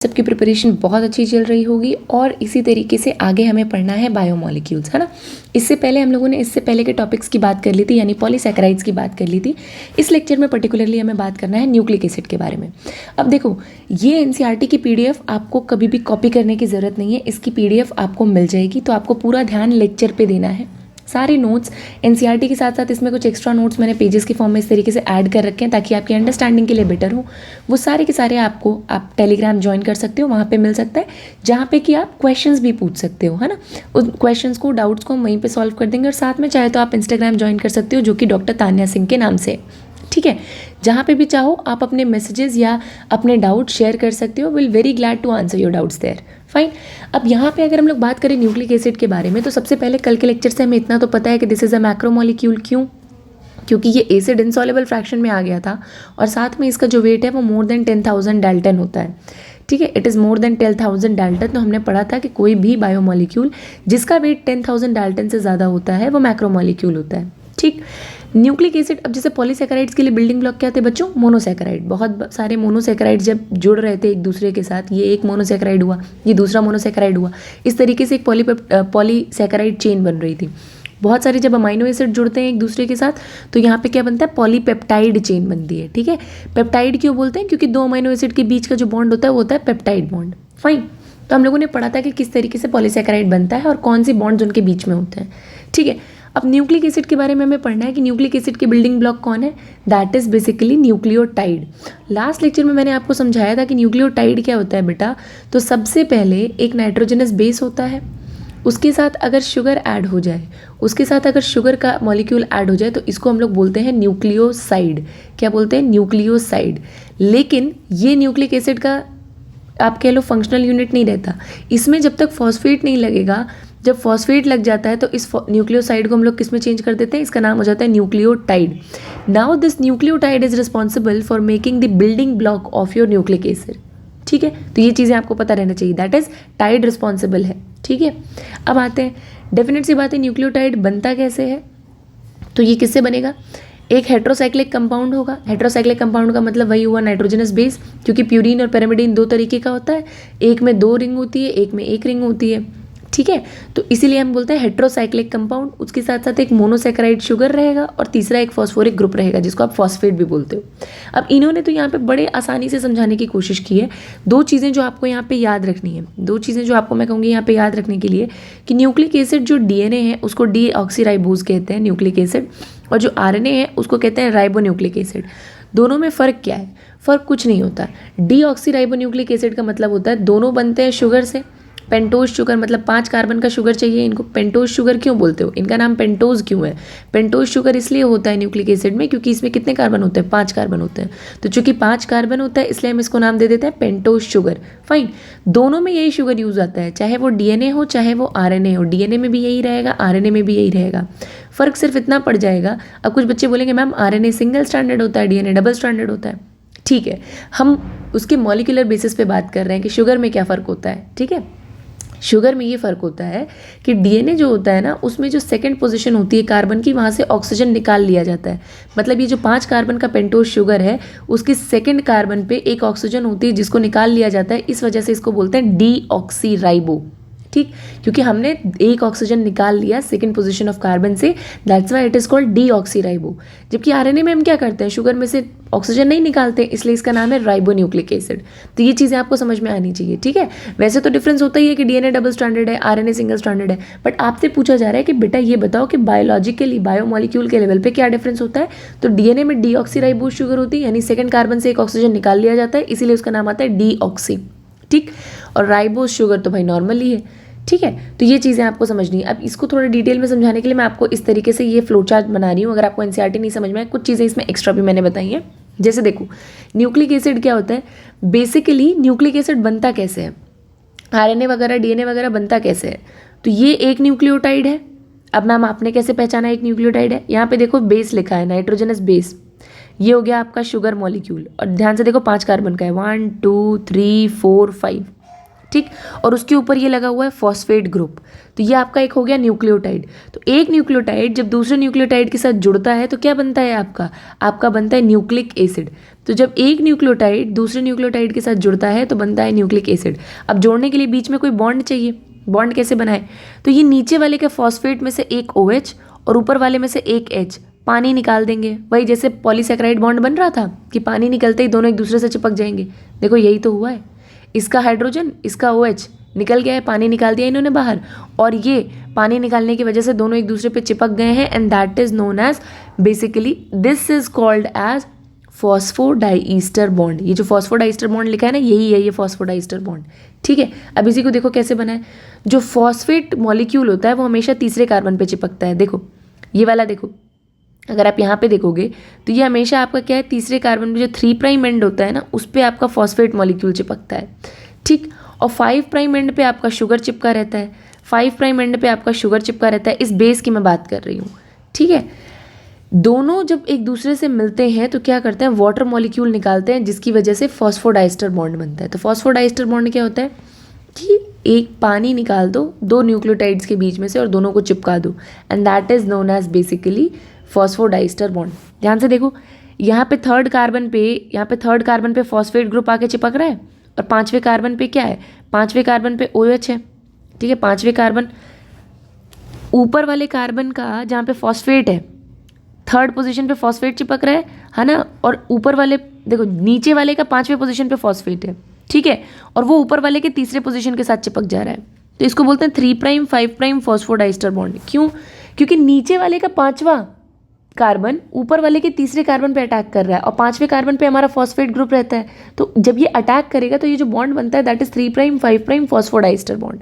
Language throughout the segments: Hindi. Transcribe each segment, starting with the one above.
सबकी प्रिपरेशन बहुत अच्छी चल रही होगी और इसी तरीके से आगे हमें पढ़ना है बायोमोलिक्यूल्स, है ना। इससे पहले हम लोगों ने इससे पहले के टॉपिक्स की बात कर ली थी, यानी पॉलीसैकेराइड्स की बात कर ली थी। इस लेक्चर में पर्टिकुलरली हमें बात करना है न्यूक्लिक एसिड के बारे में। अब देखो, ये एनसीईआरटी की पीडीएफ आपको कभी भी कॉपी करने की ज़रूरत नहीं है, इसकी पीडीएफ आपको मिल जाएगी। तो आपको पूरा ध्यान लेक्चर पर देना है। सारे नोट्स एनसीईआरटी के साथ साथ इसमें कुछ एक्स्ट्रा नोट्स मैंने पेजेस की फॉर्म में इस तरीके से ऐड कर रखे हैं ताकि आपकी अंडरस्टैंडिंग के लिए बेटर हो। वो सारे के सारे आपको आप टेलीग्राम ज्वाइन कर सकते हो, वहाँ पे मिल सकता है, जहाँ पे कि आप क्वेश्चंस भी पूछ सकते हो, है ना। उन क्वेश्चंस को, डाउट्स को हम वहीं पे सॉल्व कर देंगे। और साथ में चाहे तो आप इंस्टाग्राम ज्वाइन कर सकते हो, जो कि डॉक्टर तान्या सिंह के नाम से, ठीक है। जहाँ पे भी चाहो आप अपने मैसेजेस या अपने डाउट शेयर कर सकते हो। Will very glad to answer your doubts there, fine. अब यहाँ पे अगर हम लोग बात करें न्यूक्लिक एसिड के बारे में, तो सबसे पहले कल के लेक्चर से हमें इतना तो पता है कि दिस इज़ अ मैक्रोमोलिक्यूल। क्यों? क्योंकि ये एसिड इनसॉल्युबल फ्रैक्शन में आ गया था और साथ में इसका जो वेट है वो मोर देन 10,000 डाल्टन होता है, ठीक है। It is more than 10,000 Dalton. तो हमने पढ़ा था कि कोई भी बायोमोलिक्यूल जिसका वेट 10,000 डाल्टन से ज़्यादा होता है वो मैक्रोमोलिक्यूल होता है, ठीक। न्यूक्लिक एसिड, अब जैसे पॉलीसैकेराइड्स के लिए बिल्डिंग ब्लॉक क्या थे बच्चों? मोनोसैकेराइड। बहुत सारे मोनोसैकेराइड जब जुड़ रहे थे एक दूसरे के साथ, ये एक मोनोसैकेराइड हुआ, ये दूसरा मोनोसैकेराइड हुआ, इस तरीके से एक पॉलीसैकेराइड चेन बन रही थी। बहुत सारे जब अमाइनो एसिड जुड़ते हैं एक दूसरे के साथ तो यहाँ पे क्या बनता है? पॉलीपेप्टाइड चेन बनती है, ठीक है। पेप्टाइड क्यों बोलते हैं? क्योंकि दो अमाइनो एसिड के बीच का जो बॉन्ड होता है वो होता है पेप्टाइड बॉन्ड, फाइन। तो हम लोगों ने पढ़ा था कि किस तरीके से पॉलीसैकेराइड बनता है और कौन से बॉन्ड्स उनके बीच में होते हैं, ठीक है। अब न्यूक्लिक एसिड के बारे में हमें पढ़ना है कि न्यूक्लिक एसिड के बिल्डिंग ब्लॉक कौन है? That is basically nucleotide. Last lecture में मैंने आपको समझाया था कि न्यूक्लियोटाइड क्या होता है बेटा। तो सबसे पहले एक नाइट्रोजनस बेस होता है, उसके साथ अगर शुगर ऐड हो जाए, उसके साथ अगर शुगर का मॉलिक्यूल ऐड हो जाए तो इसको हम लोग बोलते हैं न्यूक्लियोसाइड। क्या बोलते हैं? न्यूक्लियोसाइड। लेकिन ये न्यूक्लिक एसिड का आप कह लो फंक्शनल यूनिट नहीं रहता। इसमें जब तक फॉस्फेट नहीं लगेगा, जब फॉस्फेट लग जाता है तो इस न्यूक्लियोसाइड को हम लोग किस में चेंज कर देते हैं? इसका नाम हो जाता है nucleotide. Now this nucleotide is responsible for making the building block of your nucleic acid, ठीक है। तो ये चीज़ें आपको पता रहना चाहिए, दैट इज टाइड रिस्पॉन्सिबल है, ठीक है। अब आते हैं, डेफिनेट सी बात है, न्यूक्लियोटाइड बनता कैसे है? तो ये किससे बनेगा? एक हेट्रोसाइक्लिक कंपाउंड होगा। हेट्रोसाइक्लिक कंपाउंड का मतलब वही हुआ नाइट्रोजनस बेस, क्योंकि प्यूरीन और पैरामिडीन दो तरीके का होता है, एक में 2 रिंग होती है, एक में 1 रिंग होती है, ठीक है। तो इसीलिए हम बोलते हैं हेट्रोसाइक्लिक कंपाउंड। उसके साथ साथ एक मोनोसैकेराइड शुगर रहेगा और तीसरा एक फॉस्फोरिक ग्रुप रहेगा जिसको आप फॉस्फेट भी बोलते हो। अब इन्होंने तो यहाँ पे बड़े आसानी से समझाने की कोशिश की है। दो चीज़ें जो आपको यहाँ पे याद रखनी है, दो चीज़ें जो आपको मैं कहूँगी यहाँ पे याद रखने के लिए, कि न्यूक्लिक एसिड जो डीएनए है उसको डीऑक्सीराइबोज कहते हैं न्यूक्लिक एसिड, और जो आरएनए है उसको कहते हैं राइबोन्यूक्लिक एसिड। दोनों में फ़र्क क्या है? फ़र्क कुछ नहीं होता। डीऑक्सीराइबोन्यूक्लिक एसिड का मतलब होता है दोनों बनते हैं शुगर से। पेंटोज शुगर मतलब 5 कार्बन का शुगर चाहिए, इनको पेंटोज शुगर क्यों बोलते हो? इनका नाम पेंटोज क्यों है? पेंटोज शुगर इसलिए होता है न्यूक्लिक एसिड में क्योंकि इसमें कितने कार्बन होते हैं? 5 कार्बन होते हैं। तो चूंकि 5 कार्बन होता है इसलिए हम इसको नाम दे देते हैं पेंटोज शुगर, फाइन। दोनों में यही शुगर यूज आता है, चाहे वो डीएनए हो चाहे वो आरएनए हो। डीएनए में भी यही रहेगा, आरएनए में भी यही रहेगा। फ़र्क सिर्फ इतना पड़ जाएगा। अब कुछ बच्चे बोलेंगे मैम आरएनए सिंगल स्ट्रैंडेड होता है, डीएनए डबल स्ट्रैंडेड होता है, ठीक है। हम उसके मॉलिक्यूलर बेसिस पे बात कर रहे हैं कि शुगर में क्या फ़र्क होता है, ठीक है। शुगर में ये फ़र्क होता है कि डीएनए जो होता है ना, उसमें जो सेकंड पोजीशन होती है कार्बन की, वहाँ से ऑक्सीजन निकाल लिया जाता है। मतलब ये जो 5 कार्बन का पेंटोज शुगर है उसकी सेकंड कार्बन पे एक ऑक्सीजन होती है जिसको निकाल लिया जाता है, इस वजह से इसको बोलते हैं डीऑक्सीराइबो, ठीक। क्योंकि हमने एक ऑक्सीजन निकाल लिया सेकंड पोजीशन ऑफ कार्बन से, that's why it is called deoxyribo. जबकि आरएनए में हम क्या करते हैं? शुगर में से ऑक्सीजन नहीं निकालते, इसलिए इसका नाम है राइबोन्यूक्लिक एसिड। तो ये चीज़ें आपको समझ में आनी चाहिए, ठीक है। वैसे तो डिफरेंस होता ही है कि डीएनए डबल स्ट्रैंडेड है, आरएनए सिंगल स्ट्रैंडेड है, बट आपसे पूछा जा रहा है कि बेटा ये बताओ कि बायोलॉजिकली बायोमोलिक्यूल के लेवल पे क्या डिफरेंस होता है। तो डीएनए में डीऑक्सीराइबोज शुगर होती है, यानी सेकंड कार्बन से एक ऑक्सीजन निकाल लिया जाता है, इसीलिए उसका नाम आता है डीऑक्सी, ठीक। और राइबोज शुगर तो भाई नॉर्मल ही है, ठीक है। तो ये चीज़ें आपको समझनी है। अब इसको थोड़ा डिटेल में समझाने के लिए मैं आपको इस तरीके से ये फ्लो चार्ट बना रही हूँ। अगर आपको एनसीईआरटी नहीं समझ में आए, कुछ चीज़ें इसमें एक्स्ट्रा भी मैंने बताई हैं। जैसे देखो, न्यूक्लिक एसिड क्या होता है? बेसिकली न्यूक्लिक एसिड बनता कैसे है? आरएनए वगैरह डीएनए वगैरह बनता कैसे है? तो ये एक न्यूक्लियोटाइड है। अब मैम आपने कैसे पहचाना एक न्यूक्लियोटाइड है? यहाँ पे देखो बेस लिखा है, नाइट्रोजनस बेस। ये हो गया आपका शुगर मॉलिक्यूल, और ध्यान से देखो 5 कार्बन का है, 1 2 3 4 5, ठीक। और उसके ऊपर ये लगा हुआ है फॉस्फेट ग्रुप। तो ये आपका एक हो गया न्यूक्लियोटाइड। तो एक न्यूक्लियोटाइड जब दूसरे न्यूक्लियोटाइड के साथ जुड़ता है तो क्या बनता है? आपका बनता है न्यूक्लिक एसिड। तो तो जब एक न्यूक्लियोटाइड दूसरे न्यूक्लियोटाइड के साथ जुड़ता है तो बनता है न्यूक्लिक एसिड। अब जोड़ने के लिए बीच में कोई बॉन्ड चाहिए, बॉन्ड कैसे बनाए? तो ये नीचे वाले के फॉस्फेट में से एक OH और ऊपर वाले में से एक H, पानी निकाल देंगे। वही जैसे पॉलीसैकेराइड बॉन्ड बन रहा था कि पानी निकलते ही दोनों एक दूसरे से चिपक जाएंगे, देखो यही तो हुआ है। इसका हाइड्रोजन, इसका OH निकल गया है, पानी निकाल दिया इन्होंने बाहर, और ये पानी निकालने की वजह से दोनों एक दूसरे पे चिपक गए हैं, and that is known as, basically this is called as phosphodiester bond. ये जो फॉस्फोडाइईस्टर बॉन्ड लिखा है ना, यही है ये फॉस्फोडाइईस्टर बॉन्ड, ठीक है। अब इसी को देखो कैसे बना है। जो फॉस्फेट मॉलिक्यूल होता है वो हमेशा तीसरे कार्बन पे चिपकता है। देखो ये वाला, देखो अगर आप यहाँ पे देखोगे तो ये हमेशा आपका क्या है, तीसरे कार्बन में जो 3' एंड होता है ना, उस पर आपका फॉस्फेट मॉलिक्यूल चिपकता है, ठीक। और 5' एंड पे आपका शुगर चिपका रहता है, 5' एंड पे आपका शुगर चिपका रहता है। इस बेस की मैं बात कर रही हूँ, ठीक है। दोनों जब एक दूसरे से मिलते हैं तो क्या करते हैं, वाटर मॉलिक्यूल निकालते हैं, जिसकी वजह से फॉस्फोडाइस्टर बॉन्ड बनता है। तो फॉस्फोडाइस्टर बॉन्ड क्या होता है कि एक पानी निकाल दो दो न्यूक्लियोटाइड्स के बीच में से और दोनों को चिपका दो, and that is known as basically phosphodiester bond. ध्यान से देखो, यहाँ पे थर्ड कार्बन पे फॉस्फेट ग्रुप आके चिपक रहा है, और 5वें कार्बन पे क्या है, 5वें कार्बन पे OH है, ठीक है। 5वें कार्बन ऊपर वाले कार्बन का जहाँ पे फॉस्फेट है, थर्ड पोजीशन पे फॉस्फेट चिपक रहा है ना, और ऊपर वाले देखो नीचे वाले का 5वें पोजीशन पे फॉस्फेट है, ठीक है, और वो ऊपर वाले के तीसरे पोजीशन के साथ चिपक जा रहा है। तो इसको बोलते हैं 3' 5' फॉस्फोडाइस्टर बॉन्ड। क्यों? क्योंकि नीचे वाले का 5वां कार्बन ऊपर वाले के तीसरे कार्बन पे अटैक कर रहा है, और 5वें कार्बन पे हमारा फॉस्फेट ग्रुप रहता है। तो जब ये अटैक करेगा तो ये जो बॉन्ड बनता है दैट इज 3' 5' फॉस्फोडाइस्टर बॉन्ड,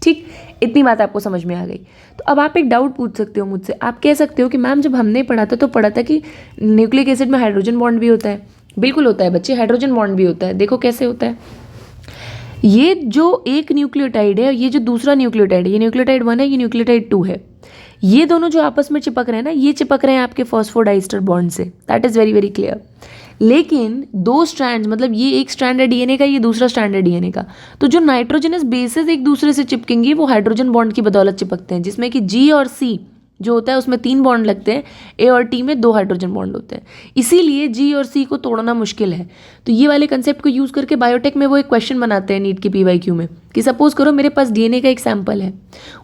ठीक। इतनी बात आपको समझ में आ गई। तो अब आप एक डाउट पूछ सकते हो मुझसे, आप कह सकते हो कि मैम जब हमने पढ़ा था तो पढ़ा था कि न्यूक्लिक एसिड में हाइड्रोजन बॉन्ड भी होता है। बिल्कुल होता है बच्चे, हाइड्रोजन बॉन्ड भी होता है। देखो कैसे होता है, ये जो एक न्यूक्लियोटाइड है, ये जो दूसरा न्यूक्लियोटाइड है, ये न्यूक्लियोटाइड 1 है, ये न्यूक्लियोटाइड 2 है, ये दोनों जो आपस में चिपक रहे हैं ना, ये चिपक रहे हैं आपके फॉस्फोडाइस्टर बॉन्ड से। That is very very clear. लेकिन दो स्ट्रैंड, मतलब ये एक स्ट्रैंड है डीएनए का, ये दूसरा स्ट्रैंड है डीएनए का, तो जो नाइट्रोजनस बेसेस एक दूसरे से चिपकेंगे वो हाइड्रोजन बॉन्ड की बदौलत चिपकते हैं, जिसमें कि G और C जो होता है उसमें 3 बॉन्ड लगते हैं, A और T में 2 हाइड्रोजन बॉन्ड होते हैं। इसीलिए G और C को तोड़ना मुश्किल है। तो ये वाले कंसेप्ट को यूज़ करके बायोटेक में वो एक क्वेश्चन बनाते हैं नीट की PYQ में, कि सपोज करो मेरे पास डीएनए का एक सैंपल है,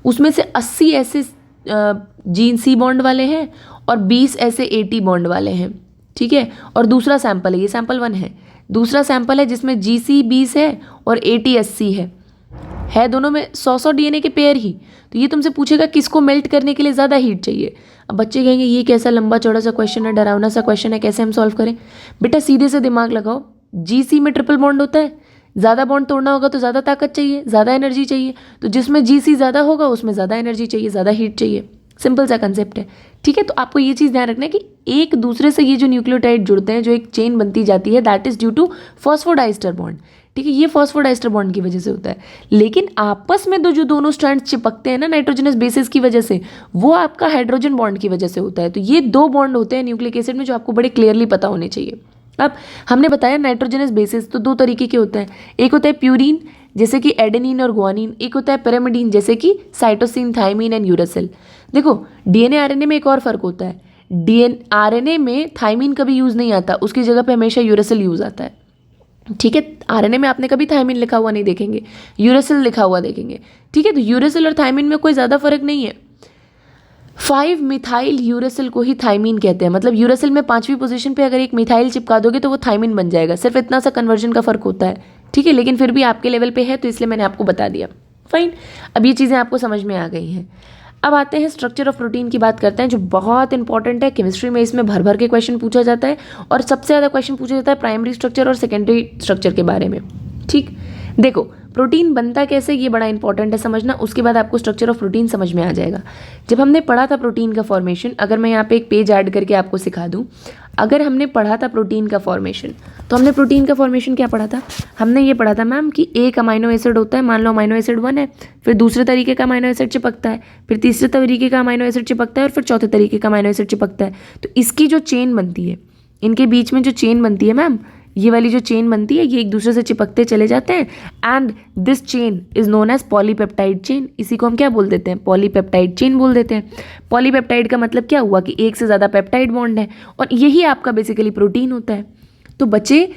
उसमें से 80 ऐसे G-C बॉन्ड वाले हैं और 20 ऐसे AT बॉन्ड वाले हैं, ठीक है। और दूसरा सैंपल है, ये सैंपल 1 है, दूसरा सैंपल है जिसमें GC 20 है और AT 80 है दोनों में 100 डीएनए के पेयर ही। तो ये तुमसे पूछेगा किसको मेल्ट करने के लिए ज़्यादा हीट चाहिए। अब बच्चे कहेंगे ये कैसा लंबा चौड़ा सा क्वेश्चन है, डरावना सा क्वेश्चन है, कैसे हम सॉल्व करें? बेटा सीधे से दिमाग लगाओ, GC में ट्रिपल बॉन्ड होता है, ज़्यादा बॉन्ड तोड़ना होगा तो ज़्यादा ताकत चाहिए, ज़्यादा एनर्जी चाहिए, तो जिसमें GC ज़्यादा होगा उसमें ज़्यादा एनर्जी चाहिए, ज़्यादा हीट चाहिए। सिंपल सा कंसेप्ट है, ठीक है। तो आपको ये चीज़ ध्यान रखना है कि एक दूसरे से ये जो न्यूक्लियोटाइड जुड़ते हैं, जो एक चेन बनती जाती है, that is due to phosphodiester bond, ठीक है। ये फॉस्फोडाइस्टर बॉन्ड की वजह से होता है। लेकिन आपस में जो दोनों स्ट्रैंड चिपकते हैं ना नाइट्रोजनस बेसिस की वजह से, वो आपका हाइड्रोजन बॉन्ड की वजह से होता है। तो ये 2 बॉन्ड होते हैं न्यूक्लिक एसिड में जो आपको बड़े क्लियरली पता होने चाहिए। अब हमने बताया नाइट्रोजनस बेसिस तो 2 तरीके के होते हैं, एक होता है प्यूरिन जैसे कि एडेनिन और गुआनिन, एक होता है पिरामिडीन जैसे कि साइटोसिन, थाइमिन एंड यूरासिल। देखो डीएनए आरएनए में एक और फर्क होता है, आरएनए में थाइमिन कभी यूज़ नहीं आता, उसकी जगह पे हमेशा यूरासिल यूज़ आता है, ठीक है। आरएनए में आपने कभी थाइमिन लिखा हुआ नहीं देखेंगे, यूरासिल लिखा हुआ देखेंगे, ठीक है। तो यूरासिल और थाइमिन में कोई ज़्यादा फर्क नहीं है। 5 मिथाइल यूरासिल को ही थाइमिन कहते हैं, मतलब यूरासिल में 5वीं पोजीशन पे अगर एक मिथाइल चिपका दोगे तो वो थाइमिन बन जाएगा। सिर्फ इतना सा कन्वर्जन का फर्क होता है, ठीक है। लेकिन फिर भी आपके लेवल पे है तो इसलिए मैंने आपको बता दिया, फाइन। अब ये चीज़ें आपको समझ में आ गई हैं। अब आते हैं स्ट्रक्चर ऑफ प्रोटीन की बात करते हैं, जो बहुत इंपॉर्टेंट है। केमिस्ट्री में इसमें भर भर के क्वेश्चन पूछा जाता है, और सबसे ज़्यादा क्वेश्चन पूछा जाता है प्राइमरी स्ट्रक्चर और सेकेंडरी स्ट्रक्चर के बारे में, ठीक। देखो प्रोटीन बनता कैसे, ये बड़ा इंपॉर्टेंट है समझना, उसके बाद आपको स्ट्रक्चर ऑफ प्रोटीन समझ में आ जाएगा। जब हमने पढ़ा था प्रोटीन का फॉर्मेशन, अगर मैं यहाँ पे एक पेज ऐड करके आपको सिखा दूँ, अगर हमने पढ़ा था प्रोटीन का फॉर्मेशन, तो हमने प्रोटीन का फॉर्मेशन क्या पढ़ा था? हमने ये पढ़ा था मैम कि एक अमाइनो एसिड होता है, मान लो अमाइनो एसिड 1 है, फिर दूसरे तरीके का अमाइनो एसिड चिपकता है, फिर तीसरे तरीके का अमाइनो एसिड चिपकता है, और फिर चौथे तरीके का अमाइनो एसिड चिपकता है। तो इसकी जो चेन बनती है, इनके बीच में जो चेन बनती है मैम, ये वाली जो चेन बनती है, ये एक दूसरे से चिपकते चले जाते हैं, and this chain is known as polypeptide chain. इसी को हम क्या बोल देते हैं? पॉलीपेप्टाइड चेन बोल देते हैं। पॉलीपेप्टाइड का मतलब क्या हुआ कि एक से ज़्यादा पेप्टाइड बॉन्ड है, और यही आपका बेसिकली प्रोटीन होता है। तो बच्चे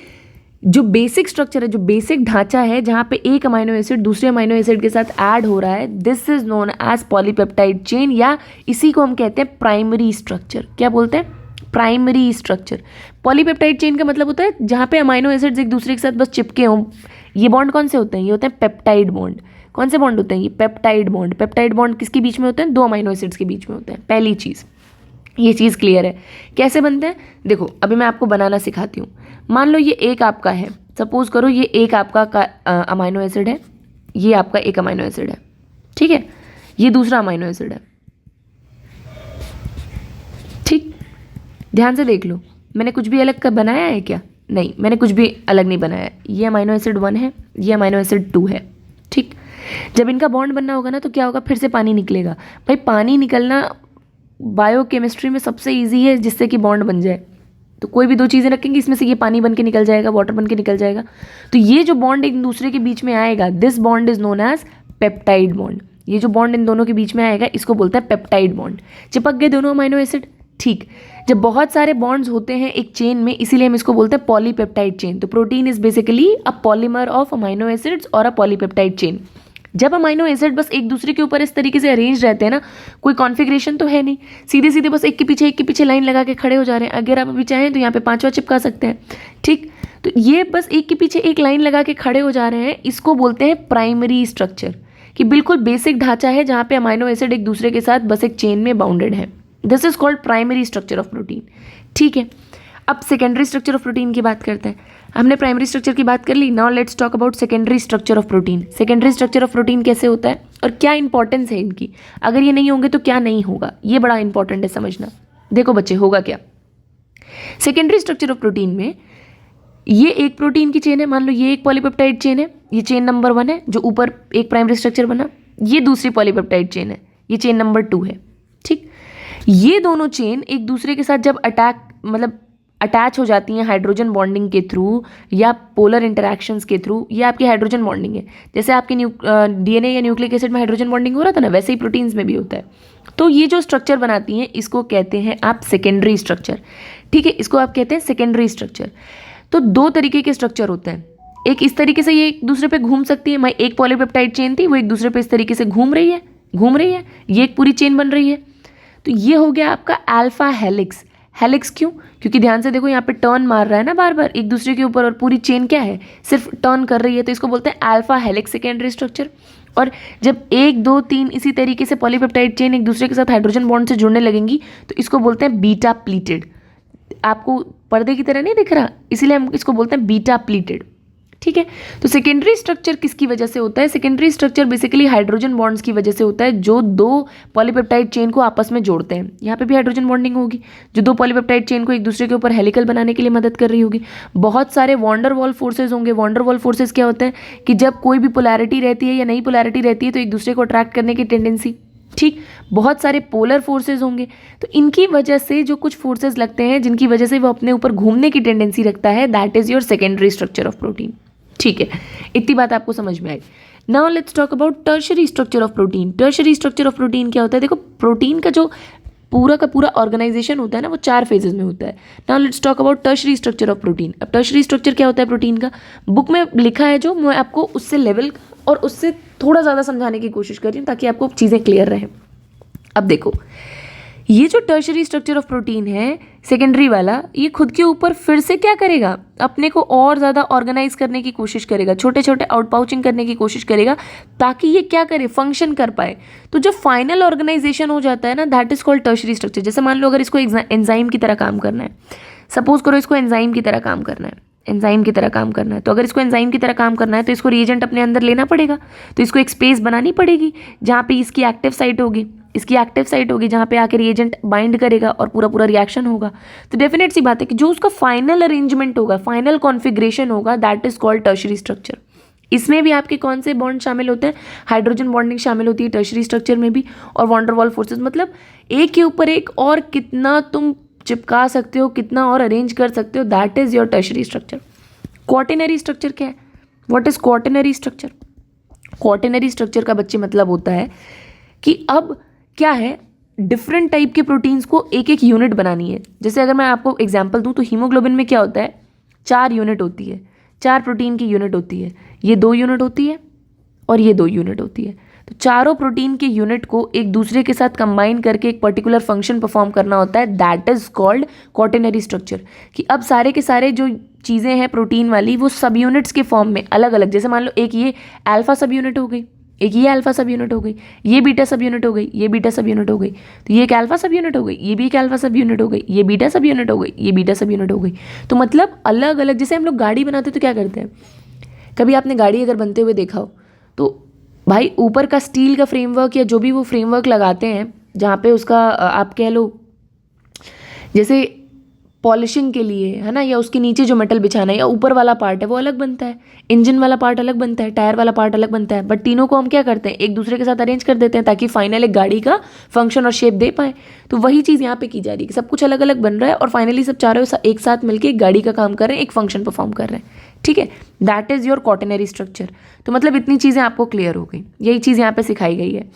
जो बेसिक स्ट्रक्चर है, जो बेसिक ढांचा है, जहाँ पे एक अमाइनो एसिड दूसरे अमाइनो एसिड के साथ ऐड हो रहा है, this is known as polypeptide chain, या इसी को हम कहते हैं प्राइमरी स्ट्रक्चर। क्या बोलते हैं? Primary structure. पॉलीपेप्टाइड चेन का मतलब होता है जहाँ पे अमाइनो एसिड्स एक दूसरे के साथ बस चिपके हों। ये बॉन्ड कौन से होते हैं? ये होते हैं पेप्टाइड बॉन्ड। कौन से बॉन्ड होते हैं? ये पेप्टाइड बॉन्ड। पेप्टाइड बॉन्ड किसके बीच में होते हैं? दो अमाइनो एसिड्स के बीच में होते हैं। पहली चीज़, ये चीज़ क्लियर है। कैसे बनते हैं? देखो अभी मैं आपको बनाना सिखाती हूँ। मान लो ये एक आपका है, सपोज करो ये एक आपका अमाइनो एसिड है, ये आपका एक अमाइनो एसिड है, ठीक है, ये दूसरा अमाइनो एसिड है, ठीक। ध्यान से देख लो, मैंने कुछ भी अलग का बनाया है क्या? नहीं, मैंने कुछ भी अलग नहीं बनाया है। ये अमाइनो एसिड 1 है, ये अमाइनो एसिड 2 है, ठीक। जब इनका बॉन्ड बनना होगा ना तो क्या होगा? फिर से पानी निकलेगा। भाई पानी निकलना बायोकेमिस्ट्री में सबसे ईजी है जिससे कि बॉन्ड बन जाए। तो कोई भी दो चीज़ें रखेंगे, इसमें से ये पानी बन के निकल जाएगा, वाटर बन के निकल जाएगा। तो ये जो बॉन्ड एक दूसरे के बीच में आएगा, this bond is known as peptide bond. ये जो बॉन्ड इन दोनों के बीच में आएगा इसको बोलते हैं पेप्टाइड बॉन्ड। चिपक गए दोनों अमाइनो एसिड, ठीक। जब बहुत सारे बॉन्ड्स होते हैं एक चेन में, इसीलिए हम इसको बोलते हैं पॉलीपेप्टाइड चेन। तो protein is basically a polymer of amino acids और अ पॉलीपेप्टाइड चेन। जब अमाइनो एसिड बस एक दूसरे के ऊपर इस तरीके से अरेंज रहते हैं ना, कोई कॉन्फ़िगरेशन तो है नहीं, सीधे सीधे बस एक के पीछे लाइन लगा के खड़े हो जा रहे हैं। अगर आप अभी चाहें तो यहाँ पे पांचवा चिपका सकते हैं, ठीक। तो ये बस एक के पीछे एक लाइन लगा के खड़े हो जा रहे हैं, इसको बोलते हैं प्राइमरी स्ट्रक्चर, कि बिल्कुल बेसिक ढांचा है जहाँ पे अमाइनो एसिड एक दूसरे के साथ बस एक चेन में बाउंडेड है। This is called primary structure of protein, ठीक है। अब सेकेंडरी स्ट्रक्चर ऑफ प्रोटीन की बात करते हैं। हमने प्राइमरी स्ट्रक्चर की बात कर ली, now let's talk about secondary structure of protein. Secondary structure of protein कैसे होता है और क्या इंपॉर्टेंस है इनकी, अगर ये नहीं होंगे तो क्या नहीं होगा, ये बड़ा इंपॉर्टेंट है समझना। देखो बच्चे, होगा क्या सेकेंडरी स्ट्रक्चर ऑफ प्रोटीन में, ये एक प्रोटीन की चेन है, मान लो ये एक पॉलीपेप्टाइड चेन है, ये चेन नंबर 1 है जो ऊपर एक प्राइमरी स्ट्रक्चर बना, ये दूसरी पॉलीपेप्टाइड चेन है, ये चेन नंबर 2 है, ठीक। ये दोनों चेन एक दूसरे के साथ जब अटैच हो जाती हैं हाइड्रोजन बॉन्डिंग के थ्रू या पोलर इंटरैक्शंस के थ्रू, ये आपकी हाइड्रोजन बॉन्डिंग है। जैसे आपके डीएनए या न्यूक्लिक एसिड में हाइड्रोजन बॉन्डिंग हो रहा था ना, वैसे ही प्रोटीन्स में भी होता है। तो ये जो स्ट्रक्चर बनाती हैं इसको कहते हैं आप सेकेंडरी स्ट्रक्चर, ठीक है, इसको आप कहते हैं सेकेंडरी स्ट्रक्चर। तो दो तरीके के स्ट्रक्चर होते हैं, एक इस तरीके से ये एक दूसरे पे घूम सकती है, मैं एक पॉलीपेप्टाइड चेन थी वो एक दूसरे पे इस तरीके से घूम रही है, ये एक पूरी चेन बन रही है। तो ये हो गया आपका अल्फा हेलिक्स। हेलिक्स क्यों? क्योंकि ध्यान से देखो यहाँ पे टर्न मार रहा है ना बार बार एक दूसरे के ऊपर, और पूरी चेन क्या है, सिर्फ टर्न कर रही है, तो इसको बोलते हैं अल्फा हेलिक्स सेकेंडरी स्ट्रक्चर। और जब 1 2 3 इसी तरीके से पॉलीपेप्टाइड चेन एक दूसरे के साथ हाइड्रोजन बॉन्ड से जुड़ने लगेंगी तो इसको बोलते हैं बीटा प्लीटेड। आपको पर्दे की तरह नहीं दिख रहा, इसीलिए हम इसको बोलते हैं बीटा प्लीटेड, ठीक है। तो सेकेंडरी स्ट्रक्चर किसकी वजह से होता है? Secondary structure basically hydrogen bonds की वजह से होता है जो दो पॉलीपेप्टाइड चेन को आपस में जोड़ते हैं। यहाँ पे भी हाइड्रोजन बॉन्डिंग होगी जो दो पॉलीपेप्टाइड चेन को एक दूसरे के ऊपर हेलिकल बनाने के लिए मदद कर रही होगी। बहुत सारे वॉन्डर वॉल फोर्सेज होंगे। वॉन्डर वॉल फोर्सेज क्या होते हैं कि जब कोई भी पोलैरिटी रहती है या नई पोलैरिटी रहती है तो एक दूसरे को अट्रैक्ट करने की टेंडेंसी, ठीक। बहुत सारे पोलर फोर्सेज होंगे, तो इनकी वजह से जो कुछ फोर्सेज लगते हैं जिनकी वजह से वो अपने ऊपर घूमने की टेंडेंसी रखता है, that is your secondary structure of protein, ठीक है। इतनी बात आपको समझ में आई। Now let's talk about tertiary structure of protein. Tertiary structure of protein क्या होता है? देखो प्रोटीन का जो पूरा का पूरा ऑर्गेनाइजेशन होता है ना वो 4 फेजेस में होता है। Now let's talk about tertiary structure of protein. अब टर्शरी स्ट्रक्चर क्या होता है प्रोटीन का, बुक में लिखा है जो, मैं आपको उससे लेवल और उससे थोड़ा ज़्यादा समझाने की कोशिश कर रही हूँ ताकि आपको चीज़ें क्लियर रहें। अब देखो ये जो टर्शरी स्ट्रक्चर ऑफ प्रोटीन है सेकेंडरी वाला, ये खुद के ऊपर फिर से क्या करेगा, अपने को और ज़्यादा ऑर्गेनाइज करने की कोशिश करेगा, छोटे छोटे आउटपाउचिंग करने की कोशिश करेगा ताकि ये क्या करे, फंक्शन कर पाए। तो जब फाइनल ऑर्गेनाइजेशन हो जाता है ना, that is called tertiary structure. जैसे मान लो अगर इसको एंजाइम की तरह काम करना है, सपोज करो इसको एंजाइम की तरह काम करना है, एंजाइम की तरह काम करना है, तो अगर इसको एंजाइम की तरह काम करना है तो इसको रिएजेंट अपने अंदर लेना पड़ेगा, तो इसको एक स्पेस बनानी पड़ेगी जहाँ पे इसकी एक्टिव साइट होगी, जहाँ पे आकर रिएजेंट बाइंड करेगा और पूरा पूरा रिएक्शन होगा। तो डेफिनेट सी बात है कि जो उसका फाइनल अरेंजमेंट होगा, फाइनल कॉन्फ़िगरेशन होगा, that is called tertiary structure. इसमें भी आपके कौन से बॉन्ड शामिल होते हैं? हाइड्रोजन बॉन्डिंग शामिल होती है टर्शरी स्ट्रक्चर में भी, और वॉन्डर वॉल फोर्सेज, मतलब एक के ऊपर एक और कितना तुम चिपका सकते हो, कितना और अरेंज कर सकते हो, that is your tertiary structure. Quaternary structure क्या है? What is quaternary structure? Quaternary structure का बच्चे मतलब होता है कि अब क्या है, डिफरेंट टाइप के प्रोटीन्स को एक एक यूनिट बनानी है। जैसे अगर मैं आपको एग्जांपल दूं तो हीमोग्लोबिन में क्या होता है, 4 यूनिट होती है, 4 प्रोटीन की यूनिट होती है, ये 2 यूनिट होती है और ये 2 यूनिट होती है। तो चारों प्रोटीन के यूनिट को एक दूसरे के साथ कंबाइन करके एक पर्टिकुलर फंक्शन परफॉर्म करना होता है, that is called quaternary structure. कि अब सारे के सारे जो चीज़ें हैं प्रोटीन वाली वो सब यूनिट्स के फॉर्म में अलग अलग, जैसे मान लो एक ये अल्फा सब यूनिट हो गई, एक ये अल्फा सब यूनिट हो गई, ये बीटा सब यूनिट हो गई, ये बीटा सब यूनिट हो गई, तो ये एक अल्फा सब यूनिट हो गई, ये भी एक अल्फा सब यूनिट हो गई, ये बीटा सब यूनिट हो गई, ये बीटा सब यूनिट हो गई। तो मतलब अलग अलग, जैसे हम लोग गाड़ी बनाते तो क्या करते हैं, कभी आपने गाड़ी अगर बनते हुए देखा हो तो भाई ऊपर का स्टील का फ्रेमवर्क या जो भी वो फ्रेमवर्क लगाते हैं जहाँ पे उसका आप कह लो जैसे पॉलिशिंग के लिए है ना, या उसके नीचे जो मेटल बिछाना है या ऊपर वाला पार्ट है वो अलग बनता है, इंजन वाला पार्ट अलग बनता है, टायर वाला पार्ट अलग बनता है, बट तीनों को हम क्या करते हैं एक दूसरे के साथ अरेंज कर देते हैं ताकि फाइनल एक गाड़ी का फंक्शन और शेप दे पाए। तो वही चीज़ यहाँ पे की जा रही है कि सब कुछ अलग अलग बन रहा है और फाइनली सब चारों एक साथ मिलकर एक गाड़ी का काम कर रहे हैं, एक फंक्शन परफॉर्म कर रहे हैं। ठीक है, that is your quaternary structure. तो मतलब इतनी चीज़ें आपको क्लियर हो गई, यही चीज़ यहाँ पे सिखाई गई है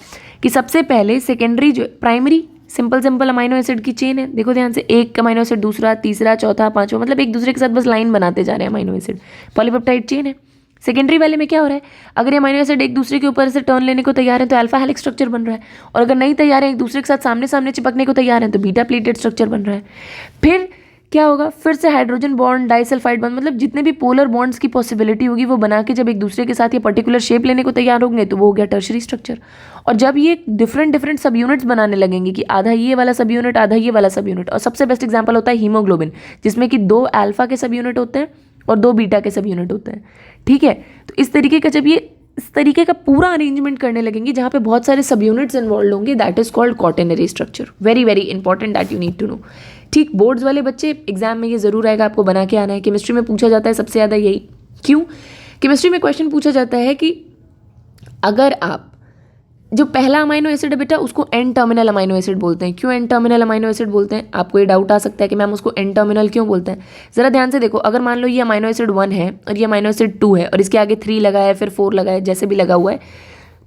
कि सबसे पहले सेकेंडरी जो प्राइमरी सिंपल अमाइनो एसिड की चेन है, देखो ध्यान से, एक अमाइनो एसिड दूसरा तीसरा चौथा पांचवा, मतलब एक दूसरे के साथ बस लाइन बनाते जा रहे हैं अमाइनो एसिड, पॉलीपेप्टाइड चेन है। सेकेंडरी वाले में क्या हो रहा है, अगर ये अमाइनो एसिड एक दूसरे के ऊपर से टर्न लेने को तैयार है तो अल्फा हेलिक्स स्ट्रक्चर बन रहा है, और अगर नहीं तैयार है एक दूसरे के साथ सामने सामने चिपकने को तैयार है तो बीटा प्लेटेड स्ट्रक्चर बन रहा है। फिर क्या होगा, फिर से हाइड्रोजन बॉन्ड डाइसल्फाइड बॉन्ड, मतलब जितने भी पोलर बॉन्ड्स की पॉसिबिलिटी होगी वो बना के जब एक दूसरे के साथ ये पर्टिकुलर शेप लेने को तैयार होंगे तो वो हो गया टर्शरी स्ट्रक्चर। और जब ये डिफरेंट सब यूनिट्स बनाने लगेंगे कि आधा ये वाला सब यूनिट आधा ये वाला सब यूनिट, और सबसे बेस्ट एग्जांपल होता है हीमोग्लोबिन जिसमें कि 2 अल्फा के सब यूनिट होते हैं और 2 बीटा के सब यूनिट होते हैं। ठीक है, तो इस तरीके का जब ये इस तरीके का पूरा अरेंजमेंट करने लगेंगे जहाँ पे बहुत सारे सब यूनिट्स इन्वॉल्व होंगे, that is called quaternary structure. Very very important, that you need to know. ठीक, बोर्ड्स वाले बच्चे एग्जाम में ये जरूर आएगा, आपको बना के आना है। केमिस्ट्री में पूछा जाता है सबसे ज़्यादा यही, क्यों, केमिस्ट्री में क्वेश्चन पूछा जाता है कि अगर आप जो पहला अमाइनो एसिड है बेटा उसको एन टर्मिनल अमाइनो एसिड बोलते हैं। क्यों एन टर्मिनल अमाइनो एसिड बोलते हैं, आपको ये डाउट आ सकता है कि मैम उसको एन टर्मिनल क्यों बोलते हैं। ज़रा ध्यान से देखो, अगर मान लो ये अमाइनो एसिड 1 है और ये अमाइनो एसिड 2 है और इसके आगे 3 लगा है फिर 4 लगा है, जैसे भी लगा हुआ है,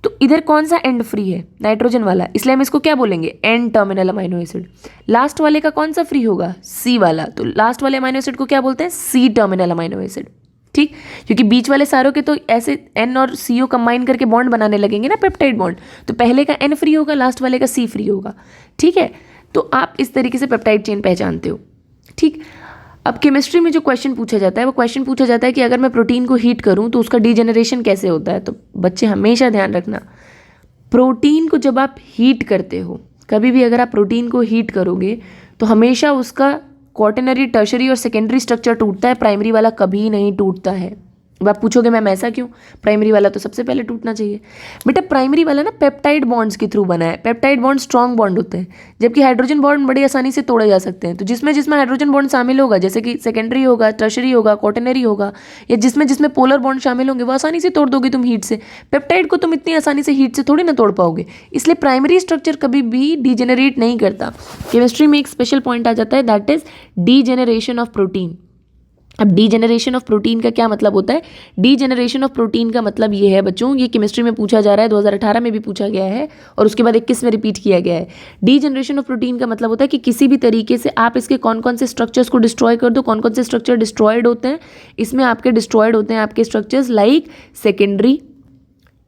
तो इधर कौन सा एंड फ्री है, नाइट्रोजन वाला, इसलिए हम इसको क्या बोलेंगे, N terminal amino acid. Last वाले का कौन सा फ्री होगा, सी वाला, तो लास्ट वाले अमाइनो एसिड को क्या बोलते हैं, सी टर्मिनल अमाइनो एसिड। ठीक, क्योंकि बीच वाले सारों के तो ऐसे एन और सीओ कंबाइन करके बॉन्ड बनाने लगेंगे ना, पेप्टाइड बॉन्ड, तो पहले का एन फ्री होगा लास्ट वाले का सी फ्री होगा। ठीक है, तो आप इस तरीके से पेप्टाइड चेन पहचानते हो। ठीक, अब केमिस्ट्री में जो क्वेश्चन पूछा जाता है वो क्वेश्चन पूछा जाता है कि अगर मैं प्रोटीन को हीट करूं तो उसका डीजेनरेशन कैसे होता है। तो बच्चे हमेशा ध्यान रखना, प्रोटीन को जब आप हीट करते हो, कभी भी अगर आप प्रोटीन को हीट करोगे तो हमेशा उसका क्वाटरनरी टर्शरी और सेकेंडरी स्ट्रक्चर टूटता है, प्राइमरी वाला कभी नहीं टूटता है। अब आप पूछोगे मैम ऐसा क्यों, प्राइमरी वाला तो सबसे पहले टूटना चाहिए। बेटा प्राइमरी वाला ना पेप्टाइड बॉन्ड्स के थ्रू बना है, पेप्टाइड बॉन्ड स्ट्रॉन्ग बॉन्ड होते हैं, जबकि हाइड्रोजन बॉन्ड बड़ी आसानी से तोड़े जा सकते हैं। तो जिसमें जिसमें हाइड्रोजन बॉन्ड शामिल होगा, जैसे कि सेकेंडरी होगा, टर्शरी होगा, क्वाटरनरी होगा, या जिसमें जिसमें पोलर बॉन्ड शामिल होंगे वो आसानी से तोड़ दोगे तुम हीट से। पेप्टाइड को तुम इतनी आसानी से हीट से थोड़ी ना तोड़ पाओगे, इसलिए प्राइमरी स्ट्रक्चर कभी भी डीजेनरेट नहीं करता। केमिस्ट्री में एक स्पेशल पॉइंट आ जाता है, that is degeneration of protein. अब डीजेनरेशन ऑफ प्रोटीन का क्या मतलब होता है, डीजेनरेशन ऑफ प्रोटीन का मतलब ये है बच्चों, ये केमिस्ट्री में पूछा जा रहा है, 2018 में भी पूछा गया है और उसके बाद 21 में रिपीट किया गया है। डीजेनरेशन ऑफ प्रोटीन का मतलब होता है कि किसी भी तरीके से आप इसके कौन कौन से स्ट्रक्चर्स को डिस्ट्रॉय कर दो। कौन कौन से स्ट्रक्चर डिस्ट्रॉयड होते हैं, इसमें आपके डिस्ट्रॉयड होते हैं आपके structures like secondary,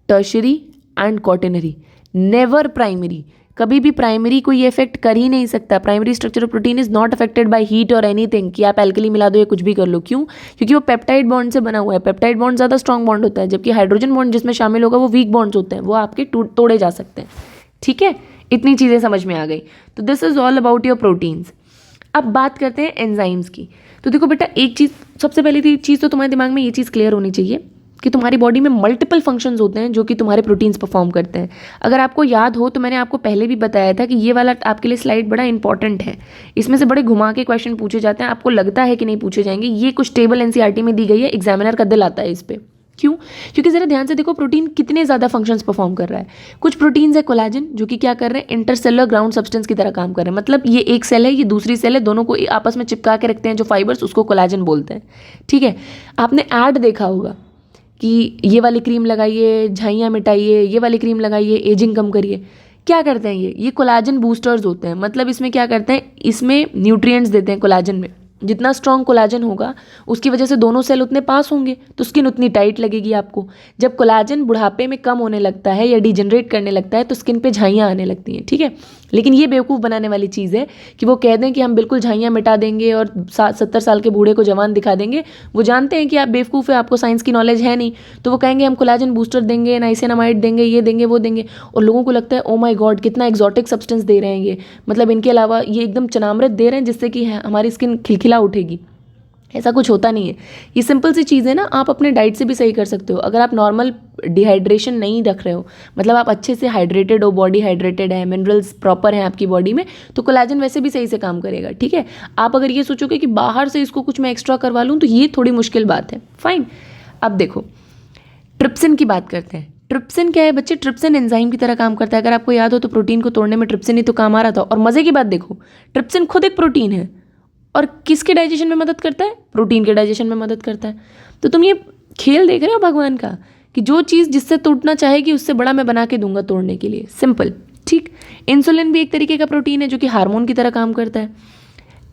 tertiary and quaternary, never primary. कभी भी प्राइमरी को ये इफेक्ट कर ही नहीं सकता। Primary structure of protein is not affected by heat और एनीथिंग, कि आप एल्कली मिला दो या कुछ भी कर लो। क्यों, क्योंकि वो पेप्टाइड बॉन्ड से बना हुआ है। पेप्टाइड बॉन्ड ज़्यादा स्ट्रॉन्ग बॉन्ड होता है, जबकि हाइड्रोजन बॉन्ड जिसमें शामिल होगा वो वीक बॉन्ड्स होते हैं, वो आपके तोड़े जा सकते हैं। ठीक है, इतनी चीज़ें समझ में आ गई। तो this is all about your proteins. अब बात करते हैं एंजाइम्स की। तो देखो बेटा, एक चीज़ सबसे पहली चीज़ तो तुम्हारे दिमाग में ये चीज़ क्लियर होनी चाहिए कि तुम्हारी बॉडी में मल्टीपल फंक्शंस होते हैं जो कि तुम्हारे प्रोटीन्स परफॉर्म करते हैं। अगर आपको याद हो तो मैंने आपको पहले भी बताया था कि ये वाला आपके लिए स्लाइड बड़ा इंपॉर्टेंट है, इसमें से बड़े घुमा के क्वेश्चन पूछे जाते हैं। आपको लगता है कि नहीं पूछे जाएंगे, ये कुछ टेबल एनसीईआरटी में दी गई है, एग्जामिनर का दिल आता है इस पर। क्यों, क्योंकि ज़रा ध्यान से देखो प्रोटीन कितने ज़्यादा फंक्शंस परफॉर्म कर रहा है। कुछ प्रोटीन्स है कोलाजन, जो कि क्या कर रहे हैं, इंटरसेलुलर ग्राउंड सब्सटेंस की तरह काम कर रहे हैं। मतलब ये एक सेल है, ये दूसरी सेल है, दोनों को आपस में चिपका के रखते हैं जो फाइबर्स, उसको कोलाजन बोलते हैं। ठीक है, आपने ऐड देखा होगा कि ये वाली क्रीम लगाइए, झाइयाँ मिटाइए, ये वाली क्रीम लगाइए, एजिंग कम करिए। क्या करते हैं ये कोलाजन बूस्टर्स होते हैं। मतलब इसमें क्या करते हैं, इसमें न्यूट्रिएंट्स देते हैं कोलाजन में, जितना स्ट्रॉन्ग कोलाजन होगा उसकी वजह से दोनों सेल उतने पास होंगे तो स्किन उतनी टाइट लगेगी आपको। जब कोलाजन बुढ़ापे में कम होने लगता है या डिजनरेट करने लगता है तो स्किन पे झाइयाँ आने लगती हैं, ठीक है। लेकिन ये बेवकूफ़ बनाने वाली चीज़ है कि वो कह दें कि हम बिल्कुल झाइयाँ मिटा देंगे और 70 साल के बूढ़े को जवान दिखा देंगे। वो जानते हैं कि आप बेवकूफ़ है, आपको साइंस की नॉलेज है नहीं, तो वो कहेंगे हम कोलाजन बूस्टर देंगे, नाइसिनामाइड देंगे, ये देंगे, वो देंगे, और लोगों को लगता है ओ माय गॉड कितना एक्जॉटिक सब्सटेंस दे रहे हैं ये, मतलब इनके अलावा ये एकदम चनामृत दे रहे हैं जिससे कि हमारी स्किन खिलखिला उठेगी। ऐसा कुछ होता नहीं है। ये सिंपल सी चीज़ है ना, आप अपने डाइट से भी सही कर सकते हो। अगर आप नॉर्मल डिहाइड्रेशन नहीं रख रहे हो, मतलब आप अच्छे से हाइड्रेटेड हो, बॉडी हाइड्रेटेड है, मिनरल्स प्रॉपर हैं आपकी बॉडी में, तो कोलाजन वैसे भी सही से काम करेगा, ठीक है। आप अगर ये सोचोगे कि बाहर से इसको कुछ मैं एक्स्ट्रा करवा लूँ तो ये थोड़ी मुश्किल बात है, फाइन। अब देखो ट्रिप्सिन की बात करते हैं। ट्रिप्सिन क्या है बच्चे? ट्रिप्सिन एंजाइम की तरह काम करता है। अगर आपको याद हो तो प्रोटीन को तोड़ने में ट्रिप्सिन ही तो काम आ रहा था। और मज़े की बात देखो, ट्रिप्सिन खुद एक प्रोटीन है और किसके डाइजेशन में मदद करता है? प्रोटीन के डाइजेशन में मदद करता है। तो तुम ये खेल देख रहे हो भगवान का कि जो चीज़ जिससे टूटना चाहेगी उससे बड़ा मैं बना के दूंगा तोड़ने के लिए, सिंपल, ठीक। इंसुलिन भी एक तरीके का प्रोटीन है जो कि हार्मोन की तरह काम करता है।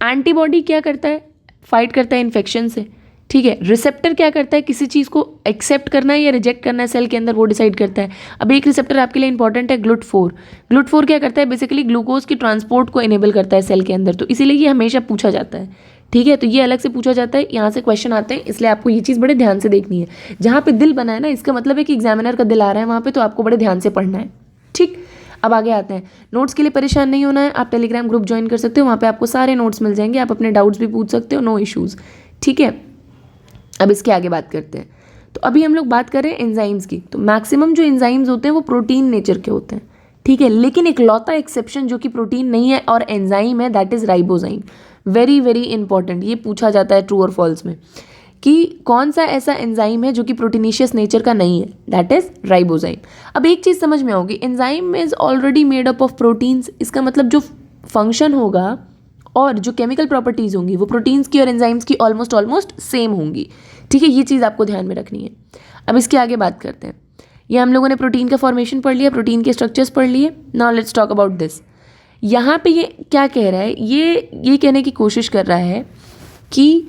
एंटीबॉडी क्या करता है? फाइट करता है इन्फेक्शन से, ठीक है। रिसेप्टर क्या करता है? किसी चीज़ को एक्सेप्ट करना है या रिजेक्ट करना है सेल के अंदर, वो डिसाइड करता है। अब एक रिसेप्टर आपके लिए इंपॉर्टेंट है, GLUT4। GLUT4 क्या करता है? बेसिकली ग्लूकोज की ट्रांसपोर्ट को इनेबल करता है सेल के अंदर, तो इसीलिए ये हमेशा पूछा जाता है, ठीक है। तो ये अलग से पूछा जाता है, यहाँ से क्वेश्चन आते हैं, इसलिए आपको ये चीज़ बड़े ध्यान से देखनी है। जहाँ पे दिल बना है ना, इसका मतलब है कि एग्जामिनर का दिल आ रहा है वहाँ पे, तो आपको बड़े ध्यान से पढ़ना है, ठीक। अब आगे आते हैं। नोट्स के लिए परेशान नहीं होना है, आप टेलीग्राम ग्रुप ज्वाइन कर सकते हो, वहाँ पे आपको सारे नोट्स मिल जाएंगे, आप अपने डाउट्स भी पूछ सकते हो, नो इश्यूज़, ठीक है। अब इसके आगे बात करते हैं। तो अभी हम लोग बात कर रहे हैं एंजाइम्स की। तो मैक्सिमम जो एंजाइम्स होते हैं वो प्रोटीन नेचर के होते हैं, ठीक है। लेकिन एक लौता एक्सेप्शन जो कि प्रोटीन नहीं है और एंजाइम है, that is ribozyme. Very very important, ये पूछा जाता है ट्रू और फॉल्स में कि कौन सा ऐसा एंजाइम है जो कि प्रोटीनिशियस नेचर का नहीं है, दैट इज राइबोजाइम। अब एक चीज़ समझ में आओगी, enzyme is already made up of proteins. इसका मतलब जो फंक्शन होगा और जो केमिकल प्रॉपर्टीज़ होंगी वो प्रोटीन्स की और एंजाइम्स की ऑलमोस्ट सेम होंगी, ठीक है। ये चीज़ आपको ध्यान में रखनी है। अब इसके आगे बात करते हैं। ये हम लोगों ने प्रोटीन का फॉर्मेशन पढ़ लिया, प्रोटीन के स्ट्रक्चर्स पढ़ लिए। Now let's talk about this. यहाँ पे ये क्या कह रहा है? ये कहने की कोशिश कर रहा है कि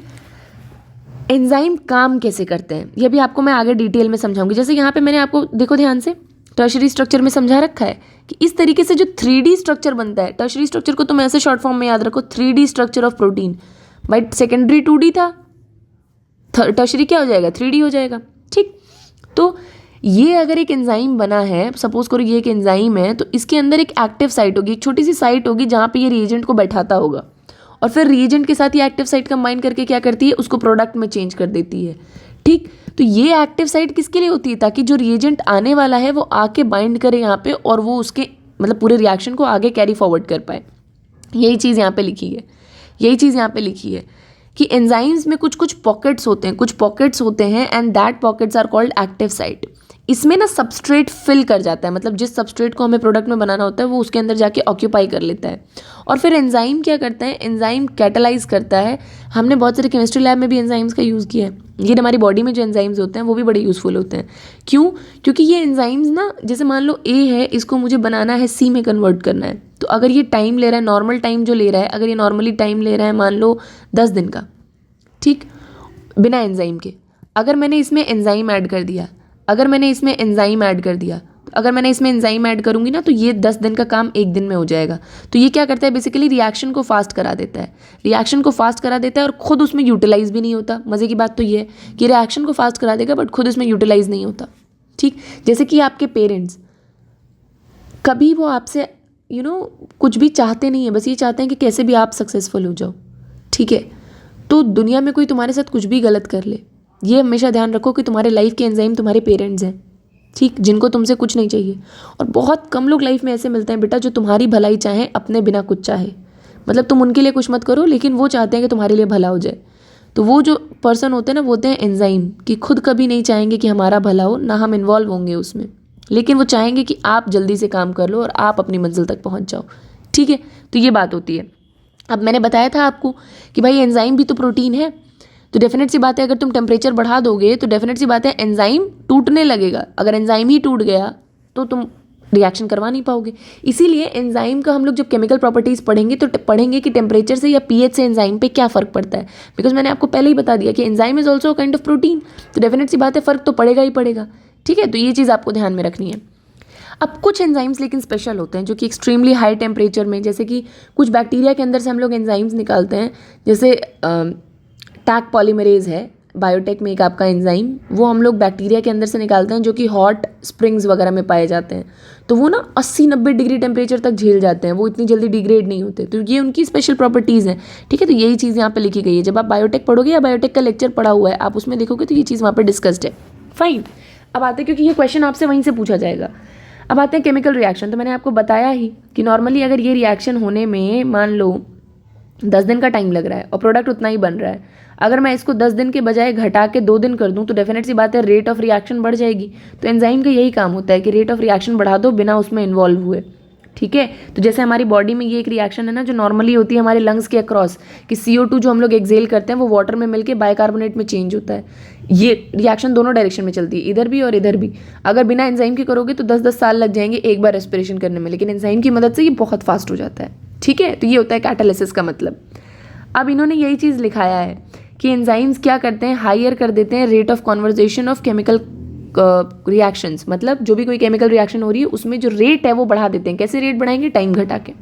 एंजाइम काम कैसे करते हैं। ये भी आपको मैं आगे डिटेल में समझाऊंगी। जैसे यहाँ पे मैंने आपको, देखो ध्यान से, टर्शरी स्ट्रक्चर में समझा रखा है कि इस तरीके से जो 3D स्ट्रक्चर बनता है, टर्शरी स्ट्रक्चर को तुम ऐसे शॉर्ट फॉर्म में याद रखो, 3D स्ट्रक्चर ऑफ प्रोटीन। भाई सेकेंडरी 2D था, टर्शरी क्या हो जाएगा? 3D हो जाएगा, ठीक। तो ये अगर एक एंजाइम बना है, सपोज करो ये एक एंजाइम है, तो इसके अंदर एक एक्टिव साइट होगी, एक छोटी सी साइट होगी जहाँ पे ये रिएजेंट को बैठाता होगा, और फिर रिएजेंट के साथ ये एक्टिव साइट कंबाइन करके क्या करती है? उसको प्रोडक्ट में चेंज कर देती है, ठीक। तो ये एक्टिव साइट किसके लिए होती है? ताकि जो रिएजेंट आने वाला है वो आके बाइंड करे यहाँ पे और वो उसके मतलब पूरे रिएक्शन को आगे कैरी फॉरवर्ड कर पाए। यही चीज़ यहाँ पे लिखी है, यही चीज़ यहाँ पे लिखी है कि एंजाइम्स में कुछ कुछ पॉकेट्स होते हैं, कुछ पॉकेट्स होते हैं, and that pockets are called active site. इसमें ना सबस्ट्रेट फिल कर जाता है, मतलब जिस सबस्ट्रेट को हमें प्रोडक्ट में बनाना होता है वो उसके अंदर जाके ऑक्यूपाई कर लेता है। और फिर एंजाइम क्या करता है? एंजाइम कैटालाइज करता है। हमने बहुत सारे केमिस्ट्री लैब में भी एंजाइम्स का यूज़ किया है। ये हमारी बॉडी में जो एंजाइम्स होते हैं वो भी बड़े यूज़फुल होते हैं। क्यों? क्योंकि ये एंजाइम्स ना, जैसे मान लो ए है, इसको मुझे बनाना है सी में कन्वर्ट करना है, तो अगर ये टाइम ले रहा है, नॉर्मल टाइम जो ले रहा है, अगर ये नॉर्मली टाइम ले रहा है मान लो 10 दिन का, ठीक, बिना एंजाइम के, अगर मैंने इसमें एंजाइम ऐड कर दिया, अगर मैंने इसमें एंजाइम ऐड करूंगी ना, तो ये 10 दिन का काम 1 दिन में हो जाएगा। तो ये क्या करता है? बेसिकली रिएक्शन को फास्ट करा देता है, रिएक्शन को फास्ट करा देता है और खुद उसमें यूटिलाइज भी नहीं होता। मज़े की बात तो ये है कि रिएक्शन को फास्ट करा देगा बट खुद उसमें यूटिलाइज नहीं होता, ठीक। जैसे कि आपके पेरेंट्स, कभी वो आपसे कुछ भी चाहते नहीं है, बस ये चाहते हैं कि कैसे भी आप सक्सेसफुल हो जाओ, ठीक है। तो दुनिया में कोई तुम्हारे साथ कुछ भी गलत कर ले, ये हमेशा ध्यान रखो कि तुम्हारे लाइफ के एंजाइम तुम्हारे पेरेंट्स हैं, ठीक, जिनको तुमसे कुछ नहीं चाहिए। और बहुत कम लोग लाइफ में ऐसे मिलते हैं बेटा जो तुम्हारी भलाई चाहें अपने बिना कुछ चाहे, मतलब तुम उनके लिए कुछ मत करो लेकिन वो चाहते हैं कि तुम्हारे लिए भला हो जाए। तो वो जो पर्सन होते हैं ना, वो होते हैं एंजाइम, कि खुद कभी नहीं चाहेंगे कि हमारा भला हो, ना हम इन्वॉल्व होंगे उसमें, लेकिन वो चाहेंगे कि आप जल्दी से काम कर लो और आप अपनी मंजिल तक पहुँच जाओ, ठीक है। तो ये बात होती है। अब मैंने बताया था आपको कि भाई एंजाइम भी तो प्रोटीन है, तो डेफिनेट सी बात है अगर तुम टेम्परेचर बढ़ा दोगे तो डेफिनेट सी बात है एंजाइम टूटने लगेगा। अगर एंजाइम ही टूट गया तो तुम रिएक्शन करवा नहीं पाओगे। इसीलिए एंजाइम का हम लोग जब केमिकल प्रॉपर्टीज़ पढ़ेंगे तो पढ़ेंगे कि टेम्परेचर से या पीएच से एंजाइम पे क्या फ़र्क पड़ता है। बिकॉज मैंने आपको पहले ही बता दिया कि enzyme is also kind of protein, तो डेफिनेट सी बात है फ़र्क तो पड़ेगा ही पड़ेगा। ठीक है, तो ये चीज़ आपको ध्यान में रखनी है। अब कुछ एंजाइम्स लेकिन स्पेशल होते हैं जो कि एक्सट्रीमली हाई टेम्परेचर में, जैसे कि कुछ बैक्टीरिया के अंदर से हम लोग एंजाइम्स निकालते हैं, जैसे टैक पॉलीमरेज है बायोटेक में एक आपका एंजाइम, वो हम लोग बैक्टीरिया के अंदर से निकालते हैं जो कि हॉट स्प्रिंग्स वगैरह में पाए जाते हैं। तो वो ना 80-90 डिग्री टेम्परेचर तक झेल जाते हैं, वो इतनी जल्दी डिग्रेड नहीं होते। तो ये उनकी स्पेशल प्रॉपर्टीज़ हैं। ठीक है, तो यही चीज़ यहाँ पे लिखी गई है। जब आप बायोटेक पढ़ोगे या बायोटेक का लेक्चर पढ़ा हुआ है आप उसमें देखोगे तो ये चीज़ वहाँ पर डिस्कस्ड है। फाइन, अब आते हैं, क्योंकि ये क्वेश्चन आपसे वहीं से पूछा जाएगा। अब आते हैं केमिकल रिएक्शन। तो मैंने आपको बताया ही कि नॉर्मली अगर ये रिएक्शन होने में मान लो 10 दिन का टाइम लग रहा है और प्रोडक्ट उतना ही बन रहा है, अगर मैं इसको 10 दिन के बजाय घटा के 2 दिन कर दूं तो डेफिनेट सी बात है रेट ऑफ रिएक्शन बढ़ जाएगी। तो एंजाइम का यही काम होता है कि रेट ऑफ रिएक्शन बढ़ा दो बिना उसमें इन्वॉल्व हुए। ठीक है, तो जैसे हमारी बॉडी में ये एक रिएक्शन है ना जो नॉर्मली होती है हमारे लंग्स के अक्रॉस, कि CO2 जो हम लोग एक्सेल करते हैं वो वाटर में मिलके बाइकार्बोनेट में चेंज होता है। ये रिएक्शन दोनों डायरेक्शन में चलती है, इधर भी और इधर भी। अगर बिना एंजाइम के करोगे तो 10-10 साल लग जाएंगे एक बार रेस्पिरेशन करने में, लेकिन एंजाइम की मदद से ये बहुत फास्ट हो जाता है। ठीक है, तो ये होता है कैटालिसिस का मतलब। अब इन्होंने यही चीज़ लिखाया है कि एंजाइम्स क्या करते हैं, हायर कर देते हैं rate of conversation of chemical reactions. मतलब जो भी कोई केमिकल रिएक्शन हो रही है उसमें जो रेट है वो बढ़ा देते हैं। कैसे रेट बढ़ाएंगे? टाइम घटा के।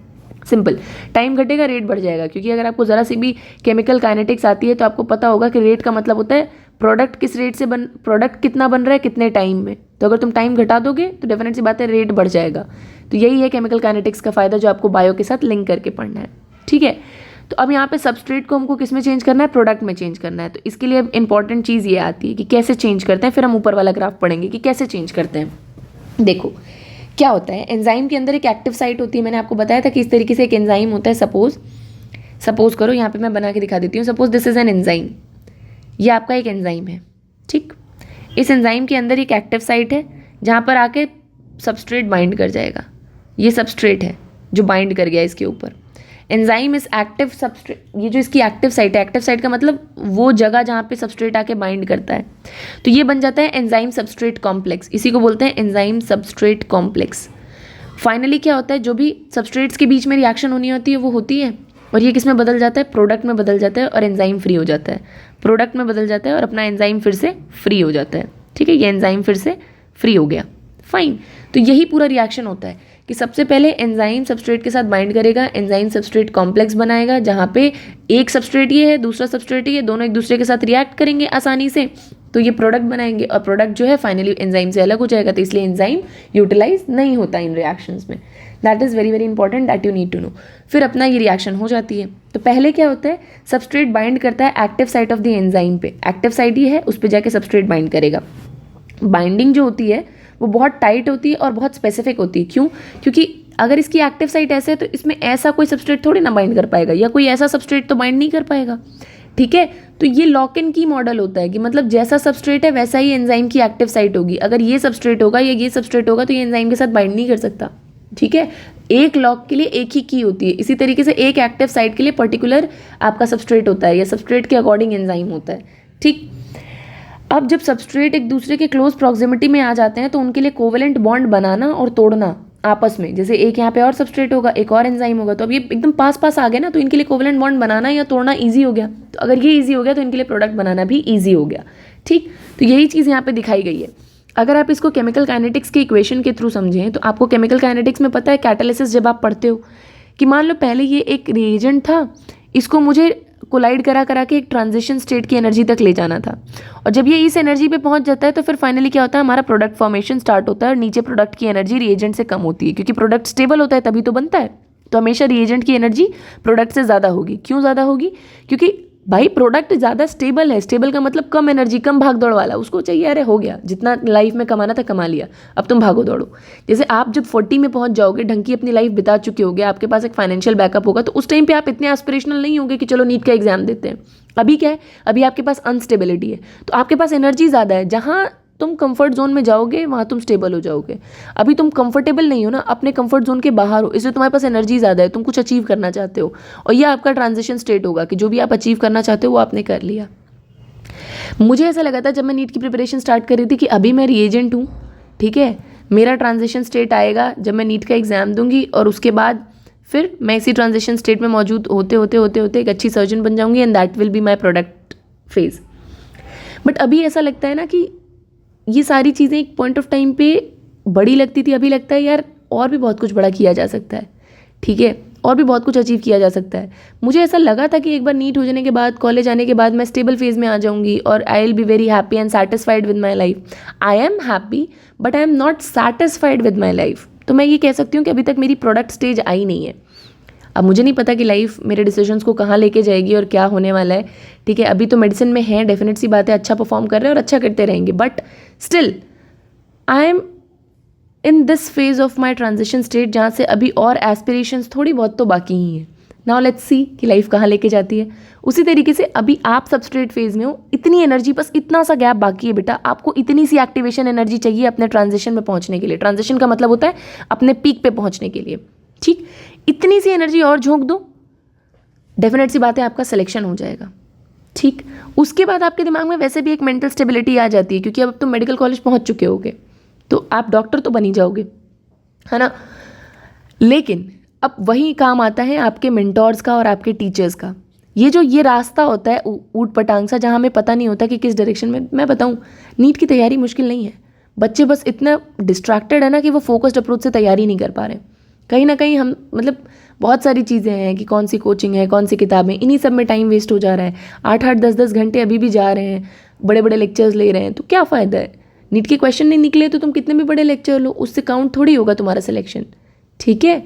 सिंपल, टाइम घटेगा रेट बढ़ जाएगा। क्योंकि अगर आपको ज़रा सी भी केमिकल काइनेटिक्स आती है तो आपको पता होगा कि रेट का मतलब होता है प्रोडक्ट किस रेट से प्रोडक्ट कितना बन रहा है कितने टाइम में। तो अगर तुम टाइम घटा दोगे तो डेफिनेट सी बात है रेट बढ़ जाएगा। तो यही है केमिकल काइनेटिक्स का फ़ायदा जो आपको बायो के साथ लिंक करके पढ़ना है। ठीक है, तो अब यहाँ पे सबस्ट्रेट को हमको किस में चेंज करना है? प्रोडक्ट में चेंज करना है। तो इसके लिए इंपॉर्टेंट चीज़ ये आती है कि कैसे चेंज करते हैं, फिर हम ऊपर वाला ग्राफ पढ़ेंगे कि कैसे चेंज करते हैं। देखो क्या होता है, एंजाइम के अंदर एक एक्टिव साइट होती है। मैंने आपको बताया था कि इस तरीके से एक एंजाइम होता है। सपोज करो, यहाँ पे मैं बना के दिखा देती हूँ। Suppose this is an enzyme, ये आपका एक एंजाइम है। ठीक, इस एंजाइम के अंदर एक एक्टिव साइट है जहाँ पर आके सबस्ट्रेट बाइंड कर जाएगा। ये सबस्ट्रेट है जो बाइंड कर गया इसके ऊपर। एंजाइम इस एक्टिव सबस्ट्रेट, ये जो इसकी एक्टिव साइट है, एक्टिव साइट का मतलब वो जगह जहाँ पे सबस्ट्रेट आके बाइंड करता है। तो ये बन जाता है एंजाइम सबस्ट्रेट कॉम्प्लेक्स। इसी को बोलते हैं एंजाइम सबस्ट्रेट कॉम्प्लेक्स। फाइनली क्या होता है, जो भी सबस्ट्रेट्स के बीच में रिएक्शन होनी होती है वो होती है, और ये किस में बदल जाता है? प्रोडक्ट में बदल जाता है और एंजाइम फ्री हो जाता है। प्रोडक्ट में बदल जाता है और अपना एंजाइम फिर से फ्री हो जाता है। ठीक है, ये एंजाइम फिर से फ्री हो गया। फाइन, तो यही पूरा रिएक्शन होता है कि सबसे पहले एंजाइम सबस्ट्रेट के साथ बाइंड करेगा, एंजाइम सबस्ट्रेट कॉम्प्लेक्स बनाएगा जहाँ पे एक सबस्ट्रेट ये है, दूसरा सबस्ट्रेट ये, दोनों एक दूसरे के साथ रिएक्ट करेंगे आसानी से, तो ये प्रोडक्ट बनाएंगे और प्रोडक्ट जो है फाइनली एंजाइम से अलग हो जाएगा। तो इसलिए एंजाइम यूटिलाइज नहीं होता इन रिएक्शंस में। That is very very important, that you need to know. फिर अपना ये रिएक्शन हो जाती है। तो पहले क्या होता है, सबस्ट्रेट बाइंड करता है active site of the enzyme पे। एक्टिव साइट ये है, उस पर जाके सबस्ट्रेट बाइंड करेगा। बाइंडिंग जो होती है वो बहुत टाइट होती है और बहुत स्पेसिफिक होती है। क्यों? क्योंकि अगर इसकी एक्टिव साइट ऐसे है तो इसमें ऐसा कोई सबस्ट्रेट थोड़ी ना बाइंड कर पाएगा, या कोई ऐसा सबस्ट्रेट तो बाइंड नहीं कर पाएगा। ठीक है, तो ये लॉक इन की मॉडल होता है कि मतलब जैसा सबस्ट्रेट है वैसा ही एंजाइम की एक्टिव साइट होगी। अगर ये सबस्ट्रेट होगा या ये सबस्ट्रेट होगा तो ये एंजाइम के साथ बाइंड नहीं कर सकता। ठीक है, एक लॉक के लिए एक ही की होती है। इसी तरीके से एक एक्टिव साइट के लिए पर्टिकुलर आपका सबस्ट्रेट होता है या सबस्ट्रेट के अकॉर्डिंग एंजाइम होता है। ठीक, अब जब सबस्ट्रेट एक दूसरे के क्लोज प्रॉक्सिमिटी में आ जाते हैं तो उनके लिए कोवेलेंट बॉन्ड बनाना और तोड़ना आपस में, जैसे एक यहाँ पे और सबस्ट्रेट होगा, एक और एंजाइम होगा, तो अब ये एकदम पास पास आ गए ना, तो इनके लिए कोवेलेंट बॉन्ड बनाना या तोड़ना ईजी हो गया। तो अगर ये ईजी हो गया तो इनके लिए प्रोडक्ट बनाना भी ईजी हो गया। ठीक, तो यही चीज़ यहाँ पे दिखाई गई है। अगर आप इसको केमिकल काइनेटिक्स के इक्वेशन के थ्रू समझें तो आपको केमिकल काइनेटिक्स में पता है कैटालिसिस जब आप पढ़ते हो कि मान लो पहले ये एक रिएजेंट था, इसको मुझे कोलाइड करा करा के एक ट्रांजिशन स्टेट की एनर्जी तक ले जाना था, और जब ये इस एनर्जी पे पहुंच जाता है तो फिर फाइनली क्या होता है, हमारा प्रोडक्ट फॉर्मेशन स्टार्ट होता है और नीचे प्रोडक्ट की एनर्जी रिएजेंट से कम होती है, क्योंकि प्रोडक्ट स्टेबल होता है तभी तो बनता है। तो हमेशा रिएजेंट की एनर्जी प्रोडक्ट से ज़्यादा होगी। क्यों ज़्यादा होगी? क्योंकि भाई प्रोडक्ट ज़्यादा स्टेबल है। स्टेबल का मतलब कम एनर्जी, कम भाग दौड़ वाला। उसको चाहिए अरे हो गया, जितना लाइफ में कमाना था कमा लिया, अब तुम भागो दौड़ो। जैसे आप जब 40 में पहुंच जाओगे, ढंग की अपनी लाइफ बिता चुके होगे, आपके पास एक फाइनेंशियल बैकअप होगा, तो उस टाइम पे आप इतने एस्पिरेशनल नहीं होंगे कि चलो नीट का एग्जाम देते हैं। अभी क्या है, अभी आपके पास अनस्टेबिलिटी है, तो आपके पास एनर्जी ज़्यादा है। जहाँ तुम कंफर्ट जोन में जाओगे वहाँ तुम स्टेबल हो जाओगे। अभी तुम कंफर्टेबल नहीं हो ना, अपने कंफर्ट जोन के बाहर हो, इसलिए तुम्हारे पास एनर्जी ज़्यादा है, तुम कुछ अचीव करना चाहते हो, और ये आपका ट्रांजिशन स्टेट होगा कि जो भी आप अचीव करना चाहते हो वो आपने कर लिया। मुझे ऐसा लगा था जब मैं नीट की प्रिपरेशन स्टार्ट कर रही थी कि अभी मैं रिएजेंट हूँ, ठीक है, मेरा ट्रांजिशन स्टेट आएगा जब मैं नीट का एग्ज़ाम दूंगी और उसके बाद फिर मैं इसी ट्रांजिशन स्टेट में मौजूद होते होते होते होते एक अच्छी सर्जन बन जाऊंगी and that will be my product phase. But अभी ऐसा लगता है ना कि ये सारी चीज़ें एक पॉइंट ऑफ टाइम पे बड़ी लगती थी, अभी लगता है यार और भी बहुत कुछ बड़ा किया जा सकता है, ठीक है, और भी बहुत कुछ अचीव किया जा सकता है। मुझे ऐसा लगा था कि एक बार नीट हो जाने के बाद, कॉलेज आने के बाद मैं स्टेबल फेज में आ जाऊंगी और I will be very happy and satisfied with my life. I am happy but I am not satisfied with my life. तो मैं ये कह सकती हूँ कि अभी तक मेरी प्रोडक्ट स्टेज आई नहीं है। अब मुझे नहीं पता कि लाइफ मेरे डिसीजंस को कहाँ लेके जाएगी और क्या होने वाला है, ठीक है। अभी तो मेडिसिन में है, डेफिनेट सी बात है, अच्छा परफॉर्म कर रहे हैं और अच्छा करते रहेंगे, but still I am in this phase of my transition state जहाँ से अभी और एस्पिरेशंस थोड़ी बहुत तो बाकी ही हैं। नाउ लेट्स सी कि लाइफ कहाँ लेके जाती है। उसी तरीके से अभी आप सबस्ट्रेट फेज में हो, इतनी एनर्जी, बस इतना सा गैप बाकी है बेटा, आपको इतनी सी एक्टिवेशन एनर्जी चाहिए अपने ट्रांजिशन में पहुँचने के लिए। ट्रांजिशन का मतलब होता है अपने पीक पे पहुँचने के लिए, ठीक। इतनी सी एनर्जी और झोंक दो, डेफिनेट सी बात है आपका सिलेक्शन हो जाएगा, ठीक। उसके बाद आपके दिमाग में वैसे भी एक मेंटल स्टेबिलिटी आ जाती है, क्योंकि अब तुम मेडिकल कॉलेज पहुंच चुके होगे तो आप डॉक्टर तो बन ही जाओगे, है ना। लेकिन अब वही काम आता है आपके मेंटोर्स का और आपके टीचर्स का। ये रास्ता होता है ऊट पटांग सा, जहाँ हमें पता नहीं होता कि किस डायरेक्शन में। मैं बताऊँ, नीट की तैयारी मुश्किल नहीं है, बच्चे बस इतना डिस्ट्रैक्टेड है ना कि वो फोकस्ड अप्रोच से तैयारी नहीं कर पा रहे। कहीं ना कहीं हम मतलब बहुत सारी चीज़ें हैं कि कौन सी कोचिंग है, कौन सी किताबें, इन्हीं सब में टाइम वेस्ट हो जा रहा है। 8-8 10-10 घंटे अभी भी जा रहे हैं, बड़े बड़े लेक्चर्स ले रहे हैं, तो क्या फ़ायदा है। नीट के क्वेश्चन नहीं निकले तो तुम कितने भी बड़े लेक्चर लो, उससे काउंट थोड़ी होगा तुम्हारा सिलेक्शन, ठीक है।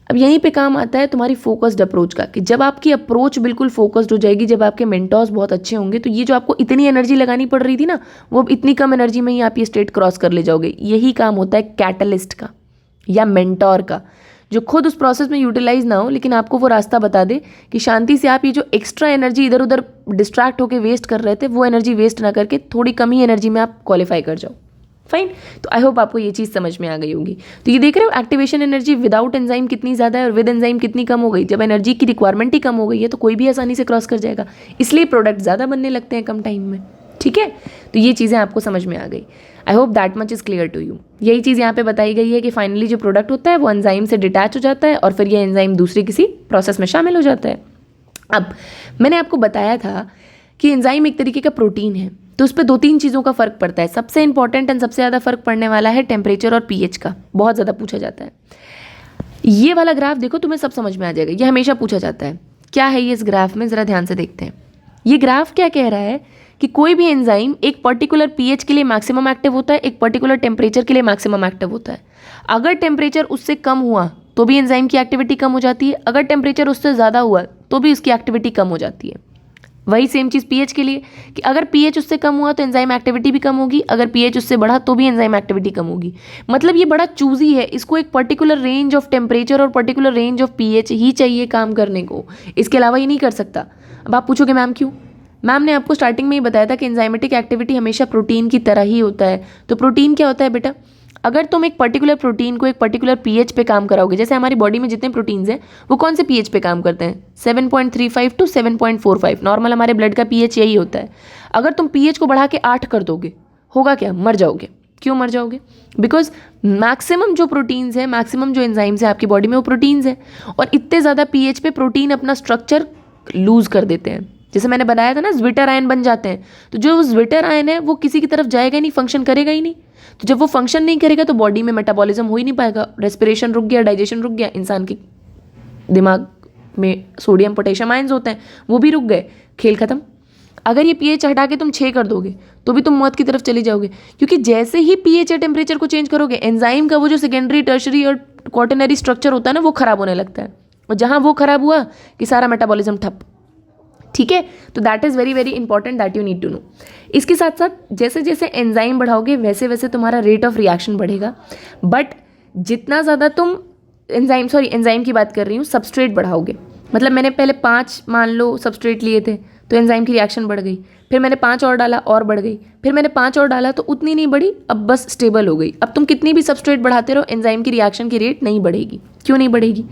अब यहीं पे काम आता है तुम्हारी फोकस्ड अप्रोच का, कि जब आपकी अप्रोच बिल्कुल फोकस्ड हो जाएगी, जब आपके मेंटर्स बहुत अच्छे होंगे, तो ये जो आपको इतनी एनर्जी लगानी पड़ रही थी ना, वो अब इतनी कम एनर्जी में ही आप ये स्टेट क्रॉस कर ले जाओगे। यही काम होता है कैटलिस्ट का या मेंटोर का, जो खुद उस प्रोसेस में यूटिलाइज ना हो लेकिन आपको वो रास्ता बता दे कि शांति से आप ये जो एक्स्ट्रा एनर्जी इधर उधर डिस्ट्रैक्ट होकर वेस्ट कर रहे थे, वो एनर्जी वेस्ट ना करके थोड़ी कम ही एनर्जी में आप क्वालिफाई कर जाओ। फाइन, तो आई होप आपको ये चीज़ समझ में आ गई होगी। तो ये देख रहे हो एक्टिवेशन एनर्जी विदाउट एंजाइम कितनी ज़्यादा है और विद एंजाइम कितनी कम हो गई। जब एनर्जी की रिक्वायरमेंट ही कम हो गई है तो कोई भी आसानी से क्रॉस कर जाएगा, इसलिए प्रोडक्ट ज़्यादा बनने लगते हैं कम टाइम में, ठीक है। तो ये चीज़ें आपको समझ में आ गई। I hope that much is clear to you. यही चीज़ यहाँ पे बताई गई है कि फाइनली जो प्रोडक्ट होता है वो एंजाइम से डिटैच हो जाता है और फिर ये एंजाइम दूसरे किसी प्रोसेस में शामिल हो जाता है। अब मैंने आपको बताया था कि एंजाइम एक तरीके का प्रोटीन है, तो उस पर 2-3 चीज़ों का फ़र्क पड़ता है। सबसे इंपॉर्टेंट एंड सबसे ज़्यादा फ़र्क पड़ने वाला है टेम्परेचर और पीएच का, बहुत ज़्यादा पूछा जाता है। ये वाला ग्राफ देखो, तुम्हें सब समझ में आ जाएगा, ये हमेशा पूछा जाता है। क्या है ये इस ग्राफ में, ज़रा ध्यान से देखते हैं। ये ग्राफ क्या कह रहा है कि कोई भी एंजाइम एक पर्टिकुलर पीएच के लिए मैक्सिमम एक्टिव होता है, एक पर्टिकुलर टेम्परेचर के लिए मैक्सिमम एक्टिव होता है। अगर टेम्परेचर उससे कम हुआ तो भी एंजाइम की एक्टिविटी कम हो जाती है, अगर टेम्परेचर उससे ज़्यादा हुआ तो भी उसकी एक्टिविटी कम हो जाती है। वही सेम चीज़ पीएच के लिए, कि अगर पीएच उससे कम हुआ तो एंजाइम एक्टिविटी भी कम होगी, अगर पीएच उससे बढ़ा तो भी एंजाइम एक्टिविटी कम होगी। मतलब ये बड़ा चूजी है, इसको एक पर्टिकुलर रेंज ऑफ टेम्परेचर और पर्टिकुलर रेंज ऑफ पीएच ही चाहिए काम करने को, इसके अलावा ये नहीं कर सकता। अब आप पूछोगे मैम क्यों? मैम ने आपको स्टार्टिंग में ही बताया था कि एंजाइमेटिक एक्टिविटी हमेशा प्रोटीन की तरह ही होता है। तो प्रोटीन क्या होता है बेटा? अगर तुम एक पर्टिकुलर प्रोटीन को एक पर्टिकुलर पीएच पे काम कराओगे, जैसे हमारी बॉडी में जितने प्रोटीन्स हैं वो कौन से पीएच पे काम करते हैं? 7.35 टू 7.45, नॉर्मल हमारे ब्लड का पीएच यही होता है। अगर तुम पीएच को बढ़ा के 8 कर दोगे, होगा क्या? मर जाओगे। क्यों मर जाओगे? बिकॉज मैक्सिमम जो प्रोटीन्स है, मैक्सिमम जो एंजाइम्स है आपकी बॉडी में वो प्रोटीन्स है, और इतने ज़्यादा पीएच पे प्रोटीन अपना स्ट्रक्चर लूज कर देते हैं। जैसे मैंने बताया था ना, ज्विटर आयन बन जाते हैं, तो जो ज्विटर आयन है वो किसी की तरफ जाएगा ही नहीं, फंक्शन करेगा ही नहीं। तो जब वो फंक्शन नहीं करेगा तो बॉडी में मेटाबॉलिज्म हो ही नहीं पाएगा, रेस्पिरेशन रुक गया, डाइजेशन रुक गया, इंसान के दिमाग में सोडियम पोटेशियम आयन्स होते हैं वो भी रुक गए, खेल खत्म। अगर ये पीएच हटा के तुम 6 कर दोगे तो भी तुम मौत की तरफ चले जाओगे, क्योंकि जैसे ही पीएच या टेम्परेचर को चेंज करोगे, एंजाइम का वो जो सेकेंडरी, टर्शरी और क्वाटरनरी स्ट्रक्चर होता है ना, वो खराब होने लगता है, और जहाँ वो खराब हुआ कि सारा मेटाबॉलिज्म ठप। ठीक है, तो that is very very important that you need to know. इसके साथ साथ जैसे जैसे एंजाइम बढ़ाओगे वैसे वैसे तुम्हारा रेट ऑफ रिएक्शन बढ़ेगा, बट जितना ज़्यादा तुम एंजाइम की बात कर रही हूँ, सबस्ट्रेट बढ़ाओगे, मतलब मैंने पहले 5 मान लो सबस्ट्रेट लिए थे तो एंजाइम की रिएक्शन बढ़ गई, फिर मैंने 5 और डाला और बढ़ गई, फिर मैंने 5 और डाला तो उतनी नहीं बढ़ी, अब बस स्टेबल हो गई। अब तुम कितनी भी सबस्ट्रेट बढ़ाते रहो, एंजाइम की रिएक्शन की रेट नहीं बढ़ेगी। क्यों नहीं बढ़ेगी?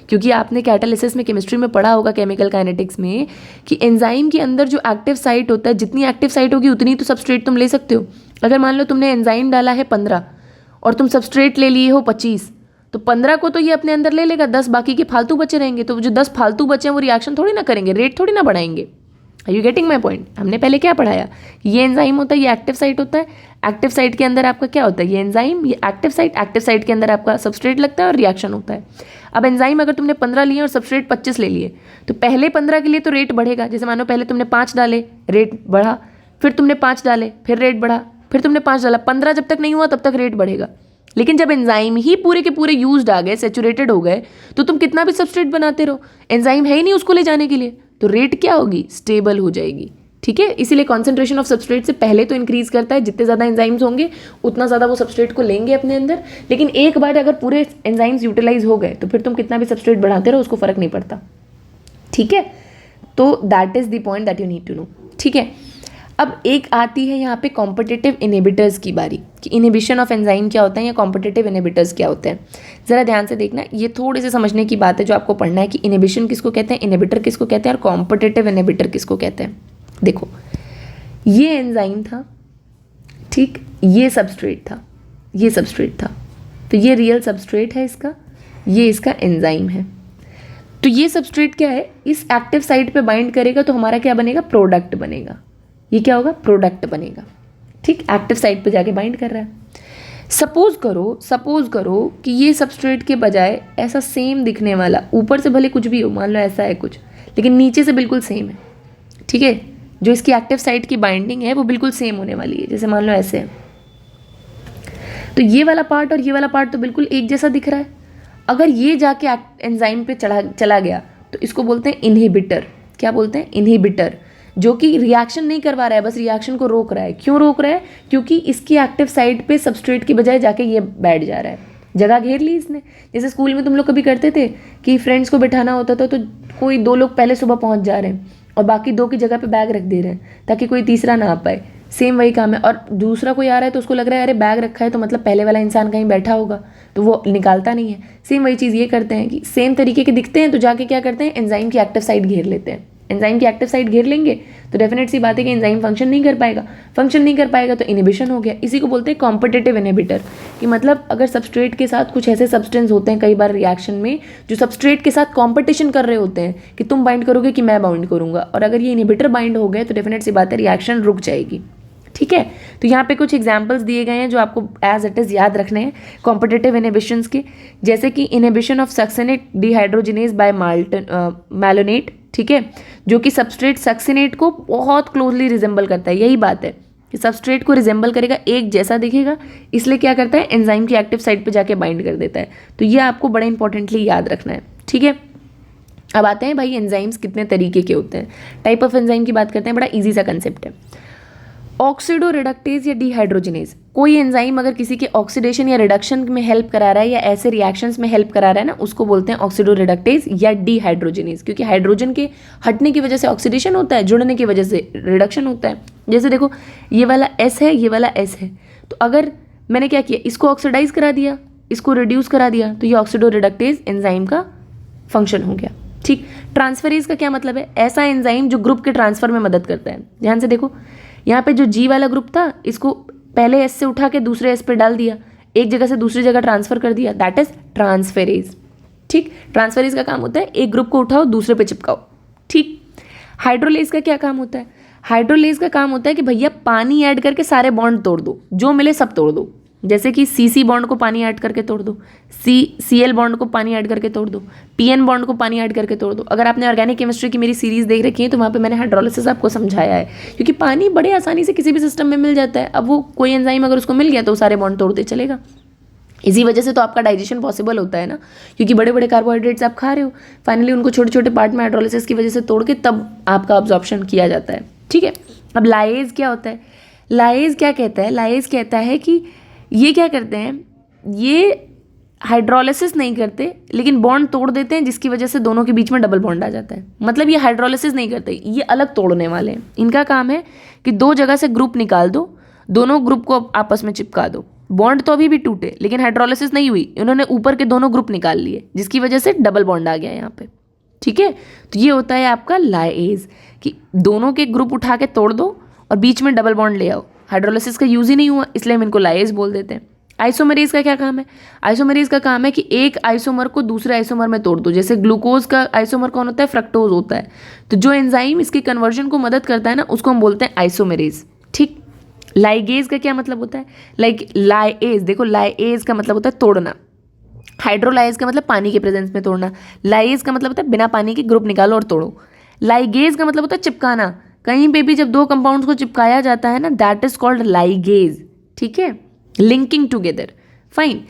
क्योंकि आपने कैटालिसिस में, केमिस्ट्री में पढ़ा होगा, केमिकल काइनेटिक्स में, कि एंजाइम के अंदर जो एक्टिव साइट होता है, जितनी एक्टिव साइट होगी उतनी तो सबस्ट्रेट तुम ले सकते हो। अगर मान लो तुमने एंजाइम डाला है 15 और तुम सबस्ट्रेट ले लिए हो 25, तो 15 को तो ये अपने अंदर ले लेगा, 10 बाकी के फालतू बचे रहेंगे, तो जो 10 फालतू बचे हैं वो रिएक्शन थोड़ी ना करेंगे, रेट थोड़ी ना बढ़ाएंगे। Are you getting my point? हमने पहले क्या पढ़ाया, ये एंजाइम होता है, ये एक्टिव साइट होता है, एक्टिव साइट के अंदर आपका क्या होता है, ये एंजाइम, ये एक्टिव साइट के अंदर आपका सबस्ट्रेट लगता है और रिएक्शन होता है। अब एंजाइम अगर तुमने 15 लिए और सबस्ट्रेट 25 ले लिए, तो पहले 15 के लिए तो रेट बढ़ेगा, जैसे मानो पहले तुमने 5 डाले, रेट बढ़ा, फिर तुमने 5 डाले, फिर रेट बढ़ा, फिर तुमने 5 डाला, 15 जब तक नहीं हुआ तब तक रेट बढ़ेगा। लेकिन जब एंजाइम ही पूरे के पूरे यूज्ड आ गए, सैचुरेटेड हो गए, तो तुम कितना भी सबस्ट्रेट बनाते रहो, एंजाइम है ही नहीं उसको ले जाने के लिए, तो रेट क्या होगी, स्टेबल हो जाएगी। ठीक है, इसीलिए कॉन्सेंट्रेशन ऑफ सबस्ट्रेट से पहले तो इंक्रीज करता है, जितने ज़्यादा एंजाइम्स होंगे उतना ज़्यादा वो सबस्ट्रेट को लेंगे अपने अंदर। लेकिन एक बार अगर पूरे एंजाइम्स यूटिलाइज हो गए तो फिर तुम कितना भी सबस्ट्रेट बढ़ाते रहो उसको फर्क नहीं पड़ता। ठीक है, तो that is the point that you need to know. ठीक है, अब एक आती है यहाँ पे कॉम्पिटिटिव इनहिबिटर्स की बारी, कि इनहिबिशन ऑफ एंजाइम क्या होता है या कॉम्पिटिटिव इनहिबिटर्स क्या होते हैं। ज़रा ध्यान से देखना, ये थोड़ी सी समझने की बात है जो आपको पढ़ना है कि इनहिबिशन किसको कहते हैं, इनहिबिटर किसको कहते हैं और कॉम्पिटिटिव इनहिबिटर किसको कहते हैं। देखो, ये एंजाइम था, ठीक, ये सबस्ट्रेट था, ये सबस्ट्रेट था, तो ये रियल सबस्ट्रेट है इसका, ये इसका एंजाइम है। तो ये सबस्ट्रेट क्या है, इस एक्टिव साइट पे बाइंड करेगा तो हमारा क्या बनेगा, प्रोडक्ट बनेगा। ये क्या होगा, प्रोडक्ट बनेगा। ठीक, एक्टिव साइट पे जाके बाइंड कर रहा है। सपोज करो कि ये सबस्ट्रेट के बजाय ऐसा सेम दिखने वाला, ऊपर से भले कुछ भी हो, मान लो ऐसा है कुछ, लेकिन नीचे से बिल्कुल सेम है। ठीक है, जो इसकी एक्टिव साइट की बाइंडिंग है वो बिल्कुल सेम होने वाली है, जैसे मान लो ऐसे है, तो ये वाला पार्ट और ये वाला पार्ट तो बिल्कुल एक जैसा दिख रहा है। अगर ये जाके एंजाइम पे चला गया तो इसको बोलते हैं इनहिबिटर। क्या बोलते हैं, इनहिबिटर, जो कि रिएक्शन नहीं करवा रहा है, बस रिएक्शन को रोक रहा है। क्यों रोक रहा है, क्योंकि इसकी एक्टिव साइट पे सबस्ट्रेट की बजाय जाके ये बैठ जा रहा है, जगह घेर ली इसने। जैसे स्कूल में तुम लोग कभी करते थे कि फ्रेंड्स को बिठाना होता था, तो कोई 2 लोग पहले सुबह पहुंच जा रहे हैं और बाकी 2 की जगह पे बैग रख दे रहे हैं ताकि कोई तीसरा ना आ पाए। सेम वही काम है, और दूसरा कोई आ रहा है तो उसको लग रहा है अरे बैग रखा है तो मतलब पहले वाला इंसान कहीं बैठा होगा, तो वो निकालता नहीं है। सेम वही चीज़ ये करते हैं कि सेम तरीके के दिखते हैं तो जाके क्या करते हैं, एंजाइम की एक्टिव साइट घेर लेते हैं। एंजाइम की एक्टिव साइट घेर लेंगे तो डेफिनेट सी बात है कि एंजाइम फंक्शन नहीं कर पाएगा तो इनहिबिशन हो गया। इसी को बोलते हैं कॉम्पिटिटिव इनहिबिटर, कि मतलब अगर सबस्ट्रेट के साथ कुछ ऐसे सब्सटेंस होते हैं कई बार रिएक्शन में जो सबस्ट्रेट के साथ कॉम्पिटिशन कर रहे होते हैं कि तुम बाइंड करोगे कि मैं बाइंड करूंगा, और अगर ये इनहिबिटर बाइंड हो गए तो डेफिनेट सी बात है रिएक्शन रुक जाएगी। ठीक है, तो यहाँ पे कुछ एग्जांपल्स दिए गए हैं जो आपको एज इट इज़ याद रखने हैं कॉम्पिटिटिव इनहिबिशंस के, जैसे कि inhibition of succinate dehydrogenase by malonate. ठीक है, जो कि सबस्ट्रेट सक्सिनेट को बहुत क्लोजली रिजेंबल करता है। यही बात है कि सबस्ट्रेट को रिजेंबल करेगा, एक जैसा दिखेगा, इसलिए क्या करता है, एंजाइम की एक्टिव साइट पे जाके बाइंड कर देता है। तो ये आपको बड़ा इंपॉर्टेंटली याद रखना है। ठीक है, अब आते हैं भाई एंजाइम्स कितने तरीके के होते हैं, टाइप ऑफ एंजाइम की बात करते हैं। बड़ा ईजी सा कंसेप्ट है, ऑक्सीडो रिडक्टेज या डिहाइड्रोजिनेज। कोई एंजाइम अगर किसी के ऑक्सीडेशन या रिडक्शन में हेल्प करा रहा है या ऐसे रिएक्शंस में हेल्प करा रहा है ना, उसको बोलते हैं ऑक्सीडो रिडक्टेज या डिहाइड्रोजिनेज, क्योंकि हाइड्रोजन के हटने की वजह से ऑक्सीडेशन होता है, जुड़ने की वजह से रिडक्शन होता है। जैसे देखो, ये वाला एस है, ये वाला एस है, तो अगर मैंने क्या किया, इसको ऑक्सीडाइज करा दिया, इसको रिड्यूस करा दिया, तो ये ऑक्सीडो रिडक्टेज एंजाइम का फंक्शन हो गया। ठीक, ट्रांसफरेज का क्या मतलब है, ऐसा एंजाइम जो ग्रुप के ट्रांसफर में मदद करता है। ध्यान से देखो, यहाँ पे जो जी वाला ग्रुप था, इसको पहले एस से उठा के दूसरे एस पे डाल दिया, एक जगह से दूसरी जगह ट्रांसफर कर दिया, दैट इज ट्रांसफेरेज। ठीक, ट्रांसफेरेज का काम होता है एक ग्रुप को उठाओ दूसरे पे चिपकाओ। ठीक, हाइड्रोलेज का क्या काम होता है, हाइड्रोलेज का काम होता है कि भैया पानी ऐड करके सारे बॉन्ड तोड़ दो, जो मिले सब तोड़ दो। जैसे कि सी बॉन्ड को पानी ऐड करके तोड़ दो, Cl बॉन्ड को पानी ऐड करके तोड़ दो, Pn बॉन्ड को पानी ऐड करके तोड़ दो। अगर आपने ऑर्गेनिक केमिस्ट्री की मेरी सीरीज देख रखी है तो वहाँ पे मैंने हाइड्रोलिसिस आपको समझाया है, क्योंकि पानी बड़े आसानी से किसी भी सिस्टम में मिल जाता है। अब वो कोई एंजाइम अगर उसको मिल गया तो सारे बॉन्ड तोड़ते चलेगा। इसी वजह से तो आपका डाइजेशन पॉसिबल होता है ना, क्योंकि बड़े बड़े कार्बोहाइड्रेट्स आप खा रहे हो, फाइनली उनको छोटे छोटे पार्ट में हाइड्रोलिसिस की वजह से तोड़ के तब आपका अब्जॉर्प्शन किया जाता है। ठीक है, अब लाइज क्या होता है, लाइज क्या कहता है, लाइज कहता है कि ये क्या करते हैं, ये हाइड्रोलिसिस नहीं करते लेकिन बॉन्ड तोड़ देते हैं, जिसकी वजह से दोनों के बीच में डबल बॉन्ड आ जाता है। मतलब ये हाइड्रोलिसिस नहीं करते, ये अलग तोड़ने वाले हैं। इनका काम है कि 2 जगह से ग्रुप निकाल दो, दोनों ग्रुप को आपस में चिपका दो, बॉन्ड तो अभी भी टूटे लेकिन हाइड्रोलिसिस नहीं हुई, इन्होंने ऊपर के दोनों ग्रुप निकाल लिए, जिसकी वजह से डबल बॉन्ड आ गया यहाँ पे। ठीक है, तो ये होता है आपका लाइज, कि दोनों के ग्रुप उठा के तोड़ दो और बीच में डबल बॉन्ड ले आओ। हाइड्रोलिसिस का यूज ही नहीं हुआ इसलिए हम इनको लाइज बोल देते हैं। आइसोमरेज का क्या काम है? आइसोमरेज का काम है कि एक आइसोमर को दूसरे आइसोमर में तोड़ दो। जैसे ग्लूकोज का आइसोमर कौन होता है? फ्रक्टोज होता है। तो जो एंजाइम इसकी कन्वर्जन को मदद करता है ना, उसको हम बोलते हैं आइसोमरेज। ठीक। लाइगेज का क्या मतलब होता है? लाइएज, देखो लाइएज का मतलब होता है तोड़ना। हाइड्रोलाइज का मतलब पानी के प्रेजेंस में तोड़ना। लाइएज का मतलब होता है बिना पानी के ग्रुप निकालो और तोड़ो। लाइगेज का मतलब होता है चिपकाना। कहीं पे भी जब दो कंपाउंड्स को चिपकाया जाता है ना, दैट इज कॉल्ड लाइगेज। ठीक है, लिंकिंग टुगेदर। फाइन।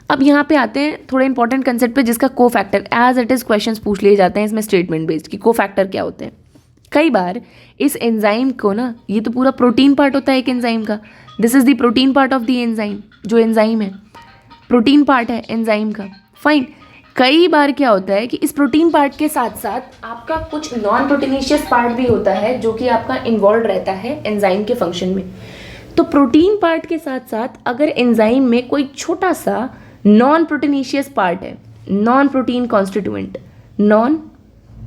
अब यहाँ पे आते हैं थोड़े इंपॉर्टेंट कंसेप्ट पे, जिसका cofactor as it is questions पूछ लिए जाते हैं इसमें स्टेटमेंट बेस्ड कि को फैक्टर क्या होते हैं। कई बार इस एंजाइम को ना, ये तो पूरा प्रोटीन पार्ट होता है एक एंजाइम का, this is the protein part of the enzyme. जो एंजाइम है प्रोटीन पार्ट है एंजाइम का। फाइन। कई बार क्या होता है कि इस प्रोटीन पार्ट के साथ साथ आपका कुछ नॉन प्रोटीनेशियस पार्ट भी होता है जो कि आपका इन्वॉल्व रहता है एंजाइम के फंक्शन में। तो प्रोटीन पार्ट के साथ साथ अगर एंजाइम में कोई छोटा सा नॉन प्रोटीनेशियस पार्ट है, non protein constituent, non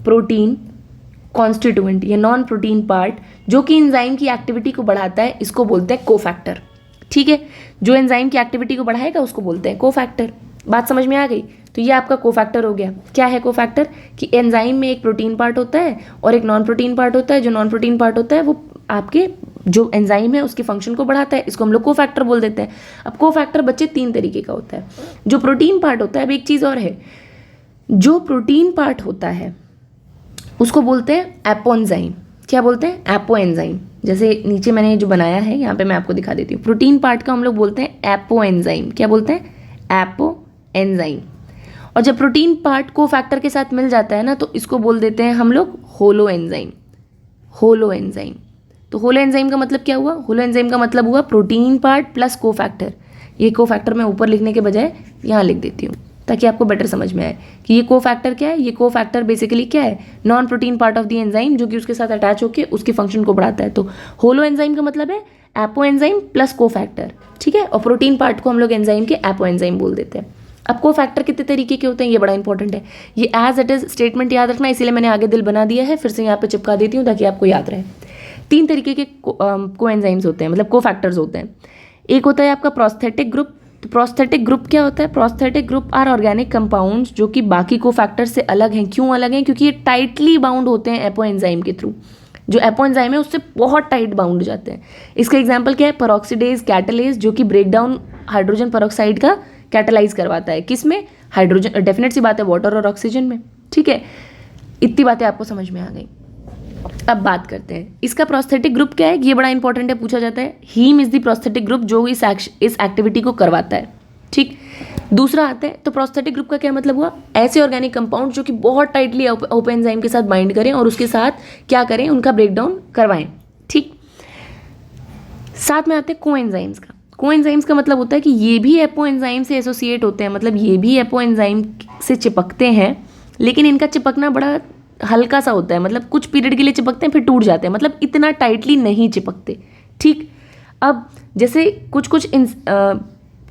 protein constituent या नॉन प्रोटीन पार्ट जो कि एंजाइम की एक्टिविटी को बढ़ाता है, इसको बोलते हैं कोफैक्टर। ठीक है, जो एंजाइम की एक्टिविटी को बढ़ाएगा उसको बोलते हैं कोफैक्टर। बात समझ में आ गई? तो ये आपका कोफैक्टर हो गया। क्या है कोफैक्टर? कि एंजाइम में एक प्रोटीन पार्ट होता है और एक नॉन प्रोटीन पार्ट होता है। जो नॉन प्रोटीन पार्ट होता है वो आपके जो एंजाइम है उसके फंक्शन को बढ़ाता है, इसको हम लोग कोफैक्टर बोल देते हैं। अब कोफैक्टर बच्चे 3 तरीके का होता है। जो प्रोटीन पार्ट होता है, अब एक चीज़ और है, जो प्रोटीन पार्ट होता है उसको बोलते हैं एपोएंजाइम। क्या बोलते हैं? एपोएंजाइम। जैसे नीचे मैंने जो बनाया है यहाँ पे मैं आपको दिखा देती हूँ। प्रोटीन पार्ट का हम लोग बोलते हैं एपोएंजाइम। क्या बोलते हैं? एपोएंजाइम। और जब प्रोटीन पार्ट को फैक्टर के साथ मिल जाता है ना, तो इसको बोल देते हैं हम लोग होलो एंजाइम। Holo enzyme. तो होलो एंजाइम का मतलब क्या हुआ? होलो एंजाइम का मतलब हुआ प्रोटीन पार्ट प्लस कोफैक्टर। ये कोफैक्टर मैं ऊपर लिखने के बजाय यहाँ लिख देती हूँ ताकि आपको बेटर समझ में आए कि ये कोफैक्टर क्या है। ये कोफैक्टर बेसिकली क्या है? Non protein part of the enzyme जो कि उसके साथ अटैच होकर उसकी फंक्शन को बढ़ाता है। तो होलो एंजाइम का मतलब है एपो एंजाइम प्लस कोफैक्टर। ठीक है, और प्रोटीन पार्ट को हम लोग एंजाइम के एपो एंजाइम बोल देते हैं। अब कोफैक्टर कितने तरीके के होते हैं ये बड़ा इंपॉर्टेंट है। ये एज इट इज स्टेटमेंट याद रखना, इसीलिए मैंने आगे दिल बना दिया है, फिर से यहाँ पे चिपका देती हूँ ताकि आपको याद रहे। 3 तरीके के को एंजाइम्स होते हैं, मतलब कोफैक्टर्स होते हैं। एक होता है आपका प्रोस्थेटिक ग्रुप। तो प्रोस्थेटिक ग्रुप क्या होता है? Prosthetic group are organic compounds जो कि बाकी कोफैक्टर से अलग हैं। क्यों अलग हैं? क्योंकि ये टाइटली बाउंड होते हैं एपो एंजाइम के थ्रू। जो एपो एंजाइम है उससे बहुत टाइट बाउंड हो जाते हैं। इसका एग्जाम्पल क्या है? पेरोक्सीडेज, कैटालेज, जो कि ब्रेकडाउन हाइड्रोजन पेरोक्साइड का कैटालाइज करवाता है। किस में? हाइड्रोजन। डेफिनेट सी बात है, वाटर और ऑक्सीजन में। ठीक है, इतनी बातें आपको समझ में आ गई। अब बात करते हैं इसका प्रोस्थेटिक ग्रुप क्या है। ये बड़ा इंपॉर्टेंट है, पूछा जाता है। Heme is the prosthetic group जो इस एक्टिविटी को करवाता है। ठीक। दूसरा आता है, तो प्रोस्थेटिक ग्रुप का क्या मतलब हुआ? ऐसे ऑर्गेनिक कंपाउंड जो कि बहुत टाइटली ओपन एंजाइम के साथ बाइंड करें और उसके साथ क्या करें? उनका ब्रेकडाउन करवाएं। ठीक। साथ में आते हैं कोएंजाइम्स का। कोएंजाइम्स का मतलब होता है कि ये भी एपो एंजाइम से एसोसिएट होते हैं, मतलब ये भी एपो एंजाइम से चिपकते हैं, लेकिन इनका चिपकना बड़ा हल्का सा होता है। मतलब कुछ पीरियड के लिए चिपकते हैं फिर टूट जाते हैं, मतलब इतना टाइटली नहीं चिपकते। ठीक। अब जैसे कुछ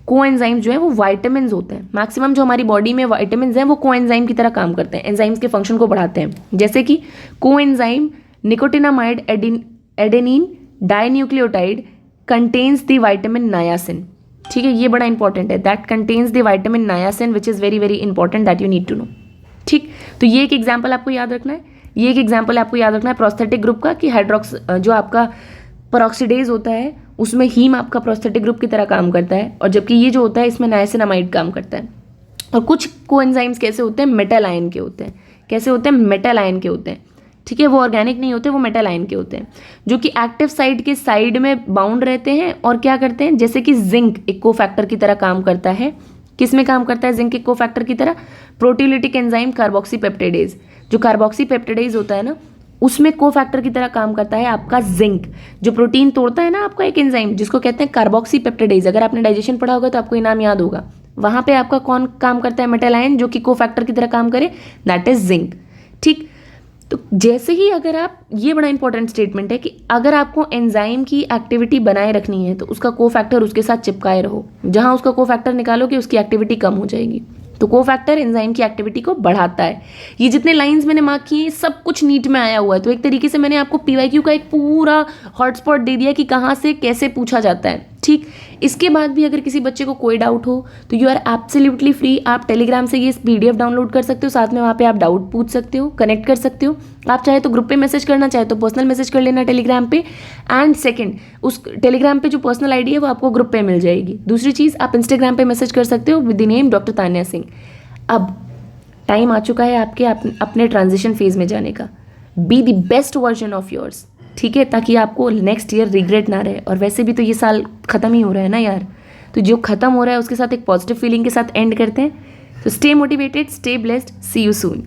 कोएंजाइम्स जो है वो वाइटामिन्स होते हैं। मैक्सिमम जो हमारी बॉडी में वाइटामिन्स हैं वो कोएंजाइम की तरह काम करते हैं, एंजाइम्स के फंक्शन को बढ़ाते हैं। जैसे कि coenzyme nicotinamide adenine dinucleotide contains the vitamin niacin. ठीक है, ये बड़ा इंपॉर्टेंट है, that contains the vitamin niacin which is very very important that you need to know. ठीक। तो ये एक एग्जाम्पल आपको याद रखना है। ये एक एग्जाम्पल आपको याद रखना है प्रोस्थेटिक ग्रुप का कि जो आपका पेरोक्सीडेज होता है उसमें हीम आपका प्रोस्थेटिक ग्रुप की तरह काम करता है, और जबकि ये जो होता है इसमें नाइसिनामाइड काम करता है। और कुछ कोएंजाइम्स कैसे होते हैं? मेटल आयन के होते हैं। कैसे होते हैं? मेटल आयन के होते हैं। ठीक है, वो ऑर्गेनिक नहीं होते, वो मेटल आयन के होते हैं, जो कि एक्टिव साइट के साइड में बाउंड रहते हैं और क्या करते हैं? जैसे कि जिंक एक कोफैक्टर की तरह काम करता है। किस में काम करता है जिंक एक कोफैक्टर की तरह? प्रोटीओलिटिक एंजाइम कार्बोक्सीपेप्टाइडेज। जो कार्बोक्सीपेप्टाइडेज होता है ना, उसमें कोफैक्टर की तरह काम करता है आपका जिंक। जो प्रोटीन तोड़ता है ना आपका एक एंजाइम जिसको कहते हैं कार्बोक्सीपेप्टाइडेज। अगर आपने डाइजेशन पढ़ा होगा तो आपको इनाम याद होगा। वहां पे आपका कौन काम करता है? मेटल आयन, जो कि कोफैक्टर की तरह काम करे, दैट इज जिंक। ठीक। तो जैसे ही अगर आप, ये बड़ा इंपॉर्टेंट स्टेटमेंट है कि अगर आपको एंजाइम की एक्टिविटी बनाए रखनी है तो उसका कोफैक्टर उसके साथ चिपकाए रहो। जहां उसका कोफैक्टर निकालोगे उसकी एक्टिविटी कम हो जाएगी। तो कोफैक्टर एंजाइम की एक्टिविटी को बढ़ाता है। ये जितने लाइंस मैंने मार्क किए हैं सब कुछ नीट में आया हुआ है। तो एक तरीके से मैंने आपको पीवाईक्यू का एक पूरा हॉटस्पॉट दे दिया कि कहाँ से कैसे पूछा जाता है। ठीक, इसके बाद भी अगर किसी बच्चे को कोई डाउट हो तो यू आर एब्सोल्युटली फ्री, आप टेलीग्राम से ये PDF डाउनलोड कर सकते हो, साथ में वहाँ पे आप डाउट पूछ सकते हो, कनेक्ट कर सकते हो। आप चाहे तो ग्रुप पे मैसेज करना, चाहे तो पर्सनल मैसेज कर लेना टेलीग्राम पे। एंड सेकंड, उस टेलीग्राम पे जो पर्सनल आईडी है वो आपको ग्रुप पे मिल जाएगी। दूसरी चीज़, आप इंस्टाग्राम पे मैसेज कर सकते हो with the name doctor Tanya Singh. अब टाइम आ चुका है आपके अपने ट्रांजिशन फेज में जाने का। Be the best version of yours, ठीक है, ताकि आपको नेक्स्ट ईयर रिग्रेट ना रहे। और वैसे भी तो ये साल ख़त्म ही हो रहा है ना यार, तो जो ख़त्म हो रहा है उसके साथ एक पॉजिटिव फीलिंग के साथ एंड करते हैं। तो stay motivated, stay blessed, see you soon.